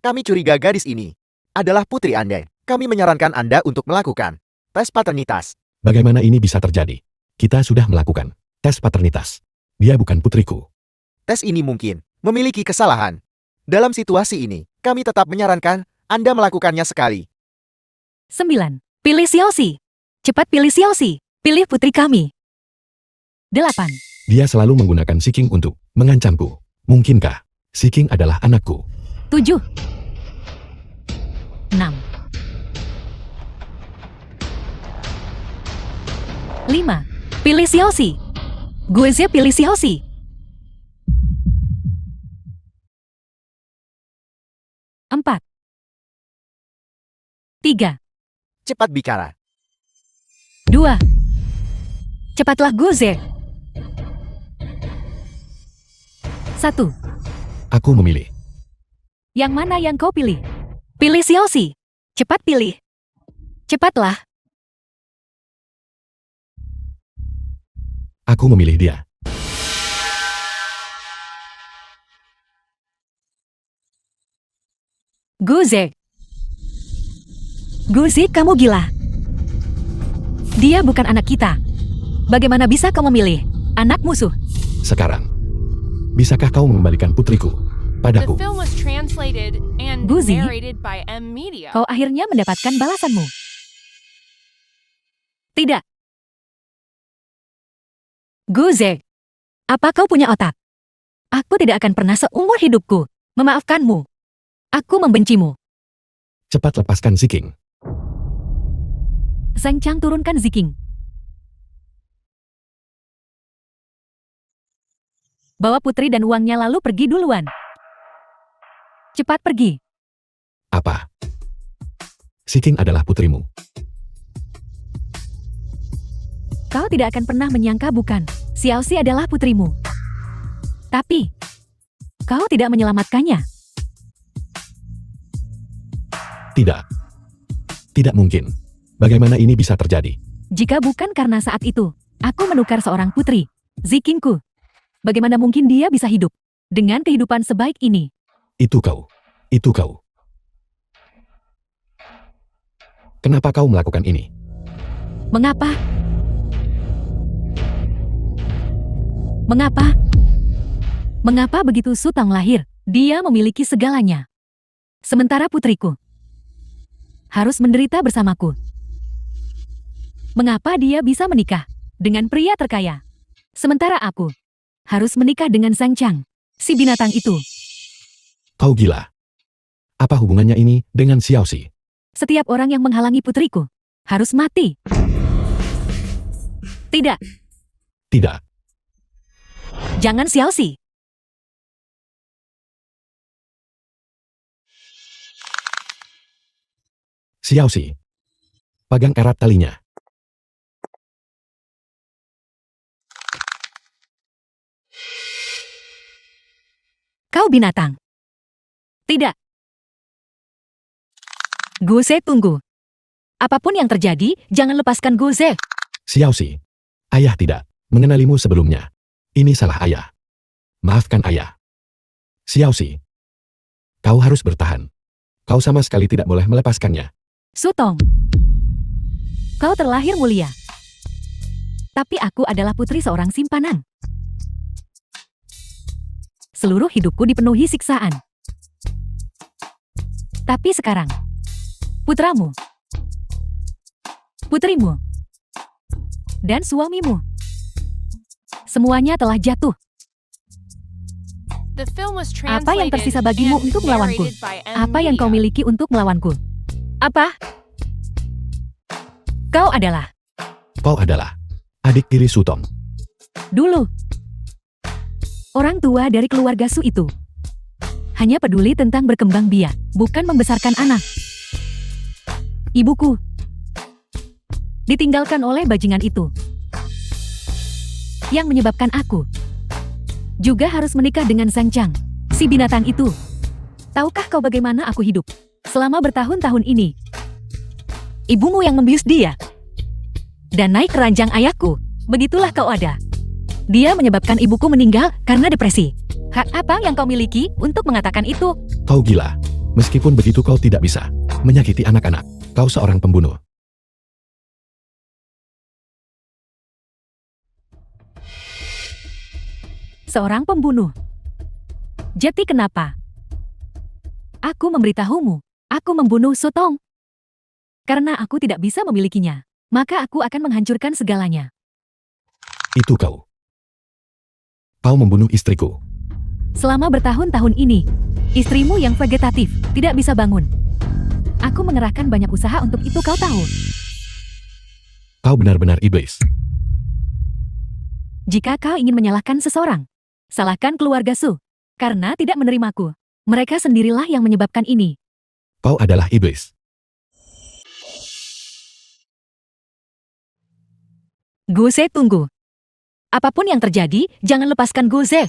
[SPEAKER 3] Kami curiga gadis ini adalah putri Anda. Kami menyarankan Anda untuk melakukan tes paternitas.
[SPEAKER 2] Bagaimana ini bisa terjadi? Kita sudah melakukan tes paternitas. Dia bukan putriku.
[SPEAKER 3] Tes ini mungkin memiliki kesalahan. Dalam situasi ini, kami tetap menyarankan Anda melakukannya sekali.
[SPEAKER 1] 9. Pilih Xiaoxi. Cepat pilih Xiaoxi. Pilih putri kami. 8.
[SPEAKER 2] Dia selalu menggunakan Siking untuk mengancamku. Mungkinkah Siking adalah anakku?
[SPEAKER 1] 7. 6. 5. Pilih Xiaoxi. Guze pilih Xiaoxi. 4. 3.
[SPEAKER 3] Cepat bicara.
[SPEAKER 1] 2. Cepatlah Guze. 1.
[SPEAKER 2] Aku memilih.
[SPEAKER 1] Yang mana yang kau pilih? Pilih Xiaoxi. Cepat pilih. Cepatlah.
[SPEAKER 2] Aku memilih dia.
[SPEAKER 1] Guze. Guze, kamu gila. Dia bukan anak kita. Bagaimana bisa kau memilih anak musuh?
[SPEAKER 2] Sekarang, bisakah kau mengembalikan putriku
[SPEAKER 5] The
[SPEAKER 2] padaku?
[SPEAKER 5] film was translated and
[SPEAKER 1] Guzi,
[SPEAKER 5] narrated by M Media.
[SPEAKER 1] Kau akhirnya mendapatkan balasanmu. Tidak. Guze, apa kau punya otak? Aku tidak akan pernah seumur hidupku memaafkanmu. Aku membencimu.
[SPEAKER 2] Cepat lepaskan Siking.
[SPEAKER 1] Zhang Chang turunkan Ziking. Bawa putri dan uangnya lalu pergi duluan. Cepat pergi.
[SPEAKER 2] Apa? Siking adalah putrimu.
[SPEAKER 1] Kau tidak akan pernah menyangka, bukan? Xiaoxi adalah putrimu. Tapi, kau tidak menyelamatkannya.
[SPEAKER 2] Tidak. Tidak mungkin. Bagaimana ini bisa terjadi?
[SPEAKER 1] Jika bukan karena saat itu, aku menukar seorang putri, Zikingku. Bagaimana mungkin dia bisa hidup dengan kehidupan sebaik ini?
[SPEAKER 2] Itu kau. Itu kau. Kenapa kau melakukan ini?
[SPEAKER 1] Mengapa? Mengapa? Mengapa begitu Sutong lahir, dia memiliki segalanya. Sementara putriku harus menderita bersamaku. Mengapa dia bisa menikah dengan pria terkaya? Sementara aku harus menikah dengan Zhang Chang, si binatang itu.
[SPEAKER 2] Kau gila. Apa hubungannya ini dengan Xiaoxi?
[SPEAKER 1] Setiap orang yang menghalangi putriku harus mati. Tidak,
[SPEAKER 2] Tidak.
[SPEAKER 1] jangan Xiaoxi.
[SPEAKER 2] Xiaoxi. Pegang erat talinya.
[SPEAKER 1] Kau binatang. Tidak. Guze, tunggu. Apapun yang terjadi, jangan lepaskan Guze.
[SPEAKER 2] Xiaoxi. Ayah tidak mengenalimu sebelumnya. Ini salah ayah. Maafkan ayah. Xiaoxi. Kau harus bertahan. Kau sama sekali tidak boleh melepaskannya.
[SPEAKER 1] Sutong. Kau terlahir mulia. Tapi aku adalah putri seorang simpanan. Seluruh hidupku dipenuhi siksaan. Tapi sekarang, putramu, putrimu, dan suamimu, semuanya telah jatuh.
[SPEAKER 5] The film was
[SPEAKER 1] Apa yang
[SPEAKER 5] translated
[SPEAKER 1] tersisa bagimu
[SPEAKER 5] and
[SPEAKER 1] untuk melawanku?
[SPEAKER 5] narrated by M
[SPEAKER 1] Apa yang kau
[SPEAKER 5] Media.
[SPEAKER 1] miliki untuk melawanku? Apa? Kau adalah
[SPEAKER 2] Kau adalah adik tiri Sutong.
[SPEAKER 1] Dulu, orang tua dari keluarga Su itu hanya peduli tentang berkembang biak, bukan membesarkan anak. Ibuku ditinggalkan oleh bajingan itu, yang menyebabkan aku juga harus menikah dengan Zhang Chang, si binatang itu. Tahukah kau bagaimana aku hidup selama bertahun-tahun ini? Ibumu yang membius dia dan naik ke ranjang ayahku. Begitulah kau ada. Dia menyebabkan ibuku meninggal karena depresi. Hak apa yang kau miliki untuk mengatakan itu?
[SPEAKER 2] Kau gila. Meskipun begitu kau tidak bisa menyakiti anak-anak. Kau seorang pembunuh.
[SPEAKER 1] Seorang pembunuh. Jadi kenapa aku memberitahumu? Aku membunuh Sotong. Karena aku tidak bisa memilikinya, maka aku akan menghancurkan segalanya.
[SPEAKER 2] Itu kau. Kau membunuh istriku.
[SPEAKER 1] Selama bertahun-tahun ini, istrimu yang vegetatif tidak bisa bangun. Aku mengerahkan banyak usaha untuk itu, kau tahu.
[SPEAKER 2] Kau benar-benar iblis.
[SPEAKER 1] Jika kau ingin menyalahkan seseorang, salahkan keluarga Su. Karena tidak menerimaku. Mereka sendirilah yang menyebabkan ini.
[SPEAKER 2] Kau adalah iblis.
[SPEAKER 1] Guze, tunggu. Apapun yang terjadi, jangan lepaskan Guze.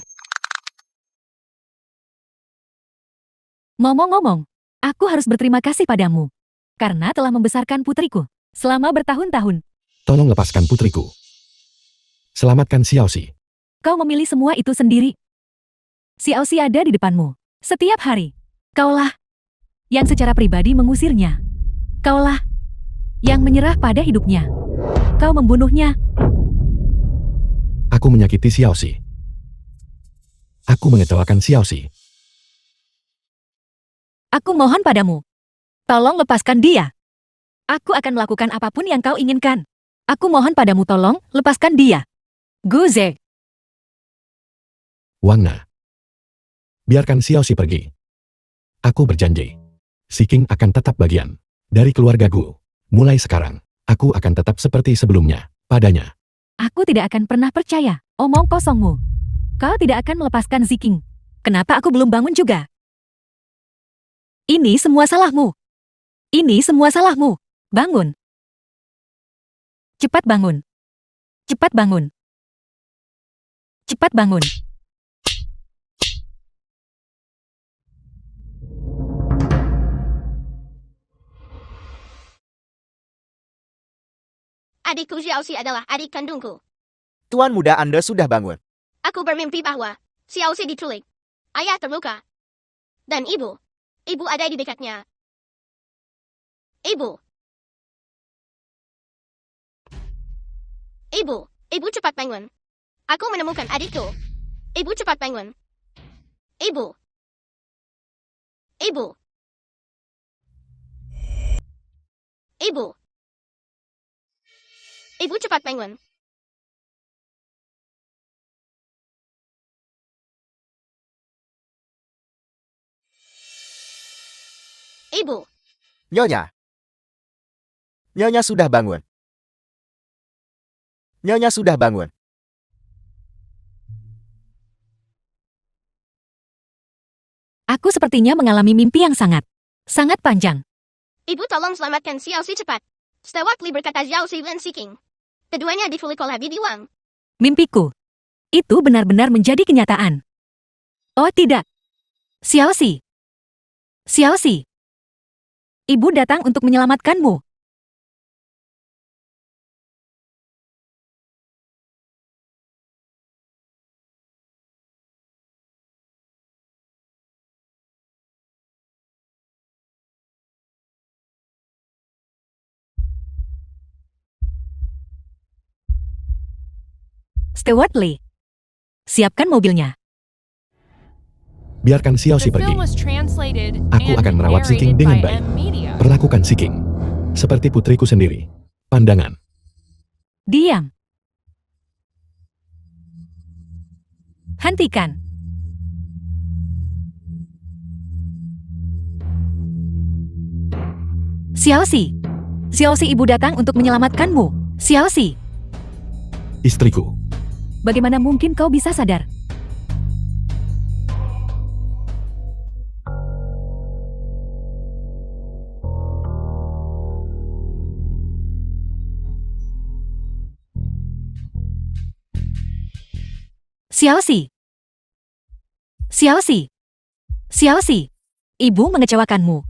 [SPEAKER 1] Ngomong-ngomong, aku harus berterima kasih padamu. Karena telah membesarkan putriku selama bertahun-tahun.
[SPEAKER 2] Tolong lepaskan putriku. Selamatkan Xiaoxi.
[SPEAKER 1] Kau memilih semua itu sendiri. Xiaoxi ada di depanmu. Setiap hari. Kaulah yang secara pribadi mengusirnya. Kaulah yang menyerah pada hidupnya. Kau membunuhnya.
[SPEAKER 2] Aku menyakiti Xiaoxi. Aku mengecewakan Xiaoxi.
[SPEAKER 1] Aku mohon padamu. Tolong lepaskan dia. Aku akan melakukan apapun yang kau inginkan. Aku mohon padamu, tolong lepaskan dia. Guze.
[SPEAKER 2] Wang Na. Biarkan Xiaoxi pergi. Aku berjanji. Si King akan tetap bagian dari keluarga Gu. Mulai sekarang, aku akan tetap seperti sebelumnya padanya.
[SPEAKER 1] Aku tidak akan pernah percaya omong kosongmu. Kau tidak akan melepaskan Ziking. Kenapa aku belum bangun juga? Ini semua salahmu. Ini semua salahmu. Bangun. Cepat bangun. Cepat bangun. Cepat bangun.
[SPEAKER 4] Adikku Xiaoxi adalah adik kandungku.
[SPEAKER 3] Tuan muda Anda sudah bangun.
[SPEAKER 4] Aku bermimpi bahwa Xiaoxi diculik. Ayah terluka. Dan ibu ada di dekatnya. Ibu cepat bangun. Aku menemukan adikku. Ibu cepat bangun. Ibu cepat bangun. Ibu.
[SPEAKER 3] Nyonya. Nyonya sudah bangun. Nyonya sudah bangun.
[SPEAKER 1] Aku sepertinya mengalami mimpi yang sangat panjang.
[SPEAKER 4] Ibu tolong selamatkan Xiaoxi cepat. Setewakli berkata Xiaoxi dan Siking. Keduanya diculik oleh Bibi Wang.
[SPEAKER 1] Mimpiku. Itu benar-benar menjadi kenyataan. Oh tidak. Xiaoxi. Xiaoxi. Ibu datang untuk menyelamatkanmu. Steward Lee. Siapkan mobilnya.
[SPEAKER 2] Biarkan Xiaoxi
[SPEAKER 5] The
[SPEAKER 2] pergi.
[SPEAKER 5] film was translated
[SPEAKER 2] Aku
[SPEAKER 5] and
[SPEAKER 2] akan merawat si King
[SPEAKER 5] narrated
[SPEAKER 2] dengan
[SPEAKER 5] by
[SPEAKER 2] baik.
[SPEAKER 5] M Media.
[SPEAKER 2] Perlakukan si King seperti putriku sendiri. Pandangan.
[SPEAKER 1] Diam. Hentikan. Xiaoxi. Xiaoxi, ibu datang untuk menyelamatkanmu. Xiaoxi.
[SPEAKER 2] Istriku.
[SPEAKER 1] Bagaimana mungkin kau bisa sadar? Xiaoxi. Xiaoxi. Xiaoxi. Ibu mengecewakanmu.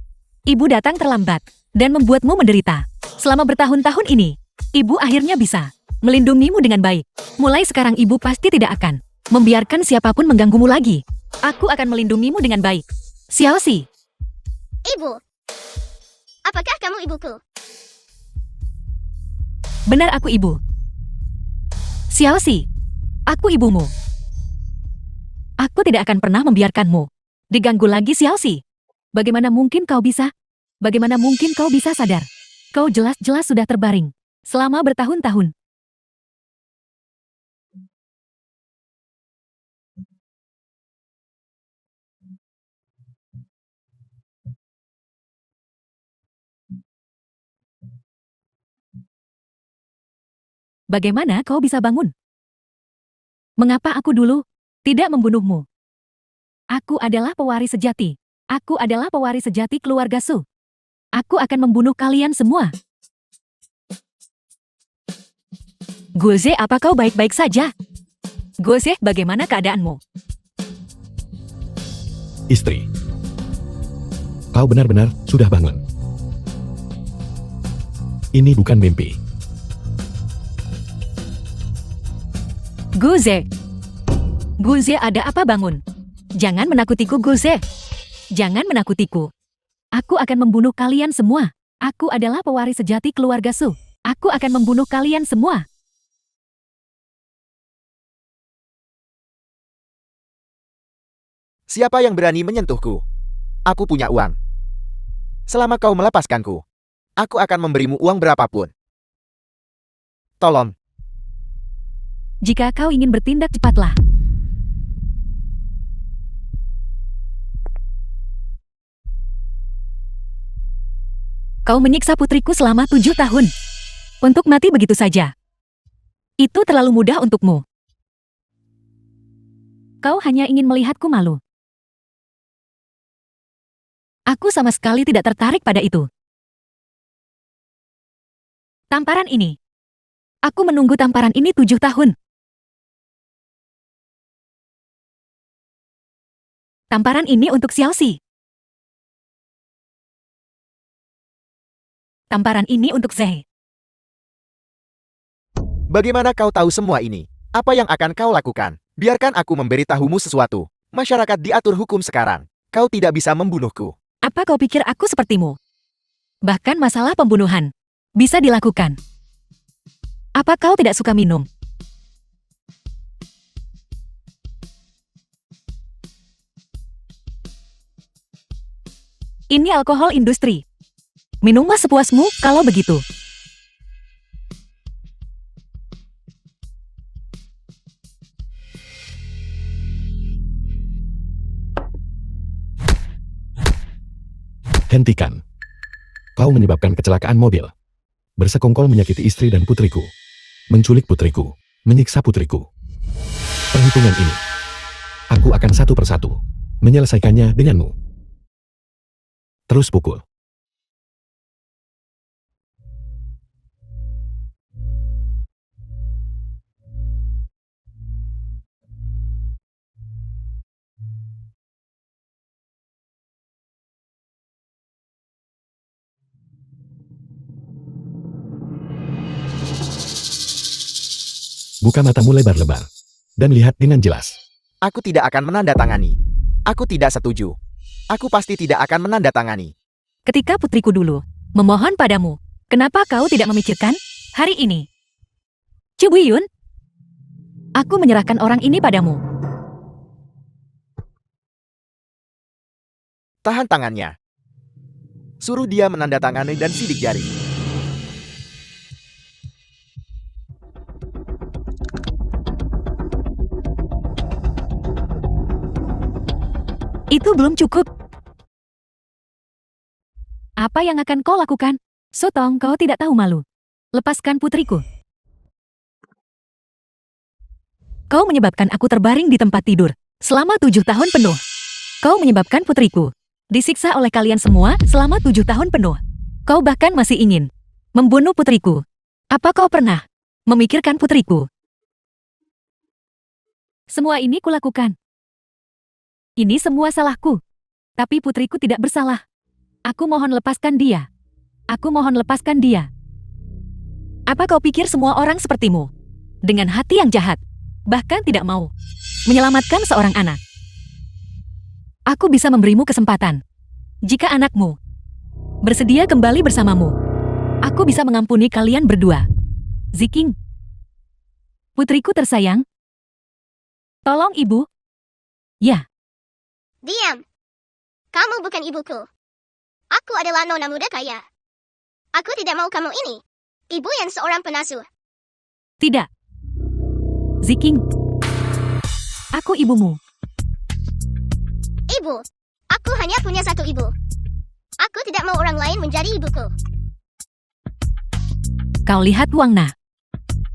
[SPEAKER 1] Ibu datang terlambat dan membuatmu menderita. Selama bertahun-tahun ini, ibu akhirnya bisa melindungimu dengan baik. Mulai sekarang ibu pasti tidak akan membiarkan siapapun mengganggumu lagi. Aku akan melindungimu dengan baik. Xiaoxi.
[SPEAKER 4] Ibu. Apakah kamu ibuku?
[SPEAKER 1] Benar aku ibu. Xiaoxi. Aku ibumu. Aku tidak akan pernah membiarkanmu diganggu lagi, Xiaoxi. Bagaimana mungkin kau bisa? Bagaimana mungkin kau bisa sadar? Kau jelas-jelas sudah terbaring selama bertahun-tahun. Bagaimana kau bisa bangun? Mengapa aku dulu tidak membunuhmu? Aku adalah pewaris sejati. Aku adalah pewaris sejati keluarga Su. Aku akan membunuh kalian semua. Gulze, apa kau baik-baik saja? Gulze, bagaimana keadaanmu?
[SPEAKER 2] Istri. Kau benar-benar sudah bangun. Ini bukan mimpi.
[SPEAKER 1] Gulze. Gulze, ada apa bangun? Jangan menakutiku, Gulze. Jangan menakutiku. Aku akan membunuh kalian semua. Aku adalah pewaris sejati keluarga Su. Aku akan membunuh kalian semua.
[SPEAKER 3] Siapa yang berani menyentuhku? Aku punya uang. Selama kau melepaskanku, aku akan memberimu uang berapapun. Tolong.
[SPEAKER 1] Jika kau ingin bertindak, cepatlah. Kau menyiksa putriku selama 7 tahun. Untuk mati begitu saja. Itu terlalu mudah untukmu. Kau hanya ingin melihatku malu. Aku sama sekali tidak tertarik pada itu. Tamparan ini. Aku menunggu tamparan ini 7 tahun. Tamparan ini untuk Xiaoxi. Tamparan ini untuk Zhe.
[SPEAKER 3] Bagaimana kau tahu semua ini? Apa yang akan kau lakukan? Biarkan aku memberitahumu sesuatu. Masyarakat diatur hukum sekarang. Kau tidak bisa membunuhku.
[SPEAKER 1] Apa kau pikir aku sepertimu? Bahkan masalah pembunuhan bisa dilakukan. Apa kau tidak suka minum? Ini alkohol industri. Minumlah sepuasmu kalau begitu.
[SPEAKER 2] Hentikan. Kau menyebabkan kecelakaan mobil. Bersekongkol menyakiti istri dan putriku. Menculik putriku. Menyiksa putriku. Perhitungan ini. Aku akan satu persatu menyelesaikannya denganmu. Terus pukul. Buka matamu lebar-lebar. Dan lihat dengan jelas.
[SPEAKER 3] Aku tidak akan menandatangani. Aku tidak setuju. Aku pasti tidak akan menandatangani.
[SPEAKER 1] Ketika putriku dulu memohon padamu, kenapa kau tidak memikirkan hari ini? Cibuyun, aku menyerahkan orang ini padamu.
[SPEAKER 3] Tahan tangannya. Suruh dia menandatangani dan sidik jari.
[SPEAKER 1] Itu belum cukup. Apa yang akan kau lakukan? Sotong, kau tidak tahu malu. Lepaskan putriku. Kau menyebabkan aku terbaring di tempat tidur selama 7 tahun penuh. Kau menyebabkan putriku disiksa oleh kalian semua selama 7 tahun penuh. Kau bahkan masih ingin membunuh putriku. Apa kau pernah memikirkan putriku? Semua ini kulakukan. Ini semua salahku. Tapi putriku tidak bersalah. Aku mohon lepaskan dia. Aku mohon lepaskan dia. Apa kau pikir semua orang sepertimu? Dengan hati yang jahat. Bahkan tidak mau menyelamatkan seorang anak. Aku bisa memberimu kesempatan. Jika anakmu bersedia kembali bersamamu, aku bisa mengampuni kalian berdua. Ziking. Putriku tersayang. Tolong ibu. Ya.
[SPEAKER 4] Diam. Kamu bukan ibuku. Aku adalah nona muda kaya. Aku tidak mau kamu ini. Ibu yang seorang penasuh.
[SPEAKER 1] Tidak. Ziking. Aku ibumu.
[SPEAKER 4] Ibu. Aku hanya punya satu ibu. Aku tidak mau orang lain menjadi ibuku.
[SPEAKER 1] Kau lihat Wang Na.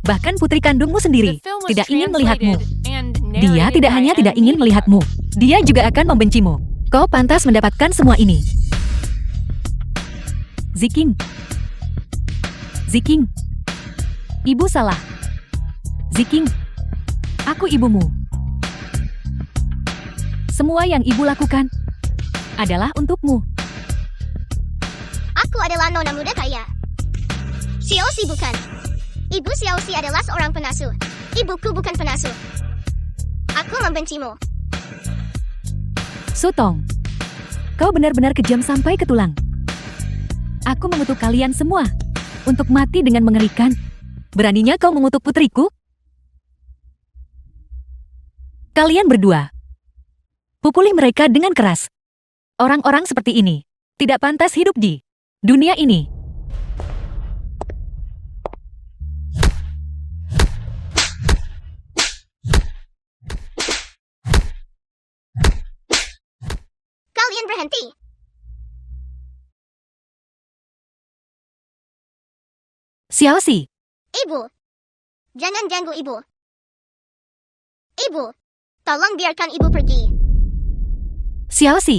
[SPEAKER 1] Bahkan putri kandungmu
[SPEAKER 5] The
[SPEAKER 1] sendiri
[SPEAKER 5] film was
[SPEAKER 1] tidak ingin melihatmu.
[SPEAKER 5] translated and
[SPEAKER 1] Dia
[SPEAKER 5] narrated
[SPEAKER 1] tidak
[SPEAKER 5] by
[SPEAKER 1] hanya tidak
[SPEAKER 5] M.
[SPEAKER 1] ingin
[SPEAKER 5] Media.
[SPEAKER 1] melihatmu. Dia juga akan membencimu. Kau pantas mendapatkan semua ini. Ziking. Ziking. Ibu salah. Ziking. Aku ibumu. Semua yang ibu lakukan adalah untukmu.
[SPEAKER 4] Aku adalah nona muda kaya. Xiaoxi bukan. Ibu Xiaoxi adalah seorang penasuh. Ibuku bukan penasuh. Aku membencimu.
[SPEAKER 1] Sutong. Kau benar-benar kejam sampai ke tulang. Aku mengutuk kalian semua untuk mati dengan mengerikan. Beraninya kau mengutuk putriku? Kalian berdua. Pukuli mereka dengan keras. Orang-orang seperti ini tidak pantas hidup di dunia ini.
[SPEAKER 4] Kalian berhenti.
[SPEAKER 1] Xiaoxi.
[SPEAKER 4] Ibu. Jangan ganggu ibu. Ibu. Tolong biarkan ibu pergi.
[SPEAKER 1] Xiaoxi.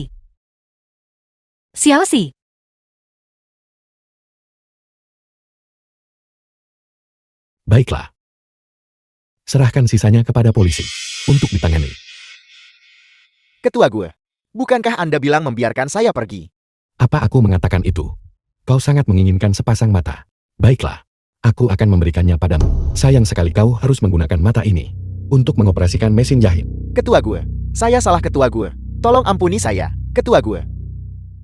[SPEAKER 1] Xiaoxi.
[SPEAKER 2] Baiklah. Serahkan sisanya kepada polisi untuk ditangani.
[SPEAKER 3] Ketua gue. Bukankah Anda bilang membiarkan saya pergi?
[SPEAKER 2] Apa aku mengatakan itu? Kau sangat menginginkan sepasang mata. Baiklah. Aku akan memberikannya padamu. Sayang sekali kau harus menggunakan mata ini untuk mengoperasikan mesin jahit.
[SPEAKER 3] Ketua gue. Saya salah ketua gue. Tolong ampuni saya, ketua gue.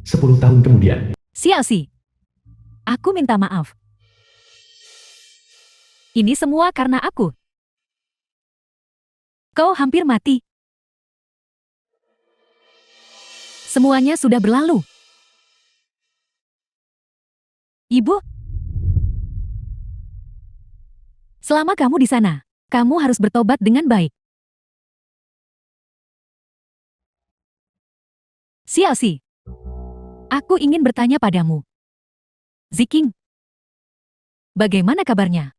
[SPEAKER 2] 10 tahun kemudian.
[SPEAKER 1] Xiaoxi. Aku minta maaf. Ini semua karena aku. Kau hampir mati. Semuanya sudah berlalu. Ibu, selama kamu di sana, kamu harus bertobat dengan baik. Xiaoxi, aku ingin bertanya padamu. Ziking, bagaimana kabarnya?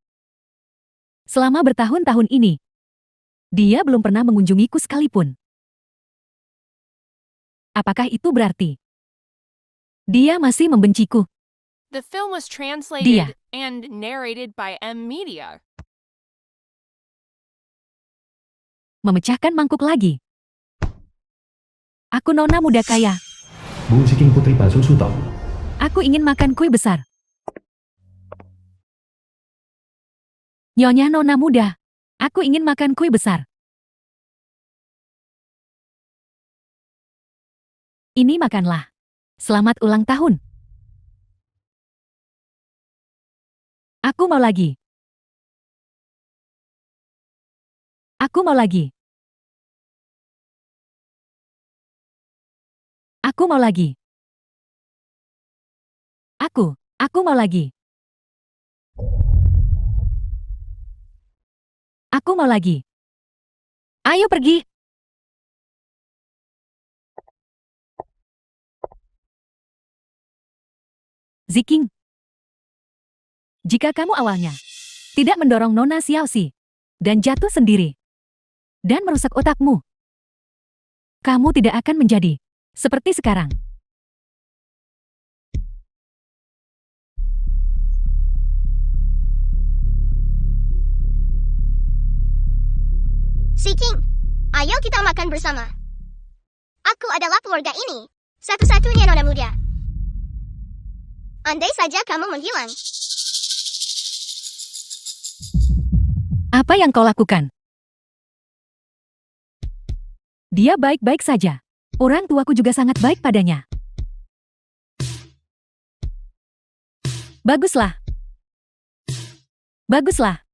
[SPEAKER 1] Selama bertahun-tahun ini, dia belum pernah mengunjungiku sekalipun. Apakah itu berarti dia masih membenciku?
[SPEAKER 5] The film was
[SPEAKER 1] Dia.
[SPEAKER 5] translated and narrated by M. Media.
[SPEAKER 1] Memecahkan mangkuk lagi. Aku nona muda kaya.
[SPEAKER 2] Bu Ziking putri palsu Sutong.
[SPEAKER 1] Aku ingin makan kue besar. Nyonya nona muda. Aku ingin makan kue besar. Ini makanlah. Selamat ulang tahun. Aku mau lagi. Aku mau lagi. Aku mau lagi. Aku mau lagi. Aku mau lagi. Ayo pergi. Ziking. Jika kamu awalnya tidak mendorong Nona Xiaoxi dan jatuh sendiri, dan merusak otakmu. Kamu tidak akan menjadi seperti sekarang.
[SPEAKER 4] Si King, ayo kita makan bersama. Aku adalah keluarga ini. Satu-satunya nona muda. Andai saja kamu menghilang.
[SPEAKER 1] Apa yang kau lakukan? Dia baik-baik saja. Orang tuaku juga sangat baik padanya. Baguslah. Baguslah.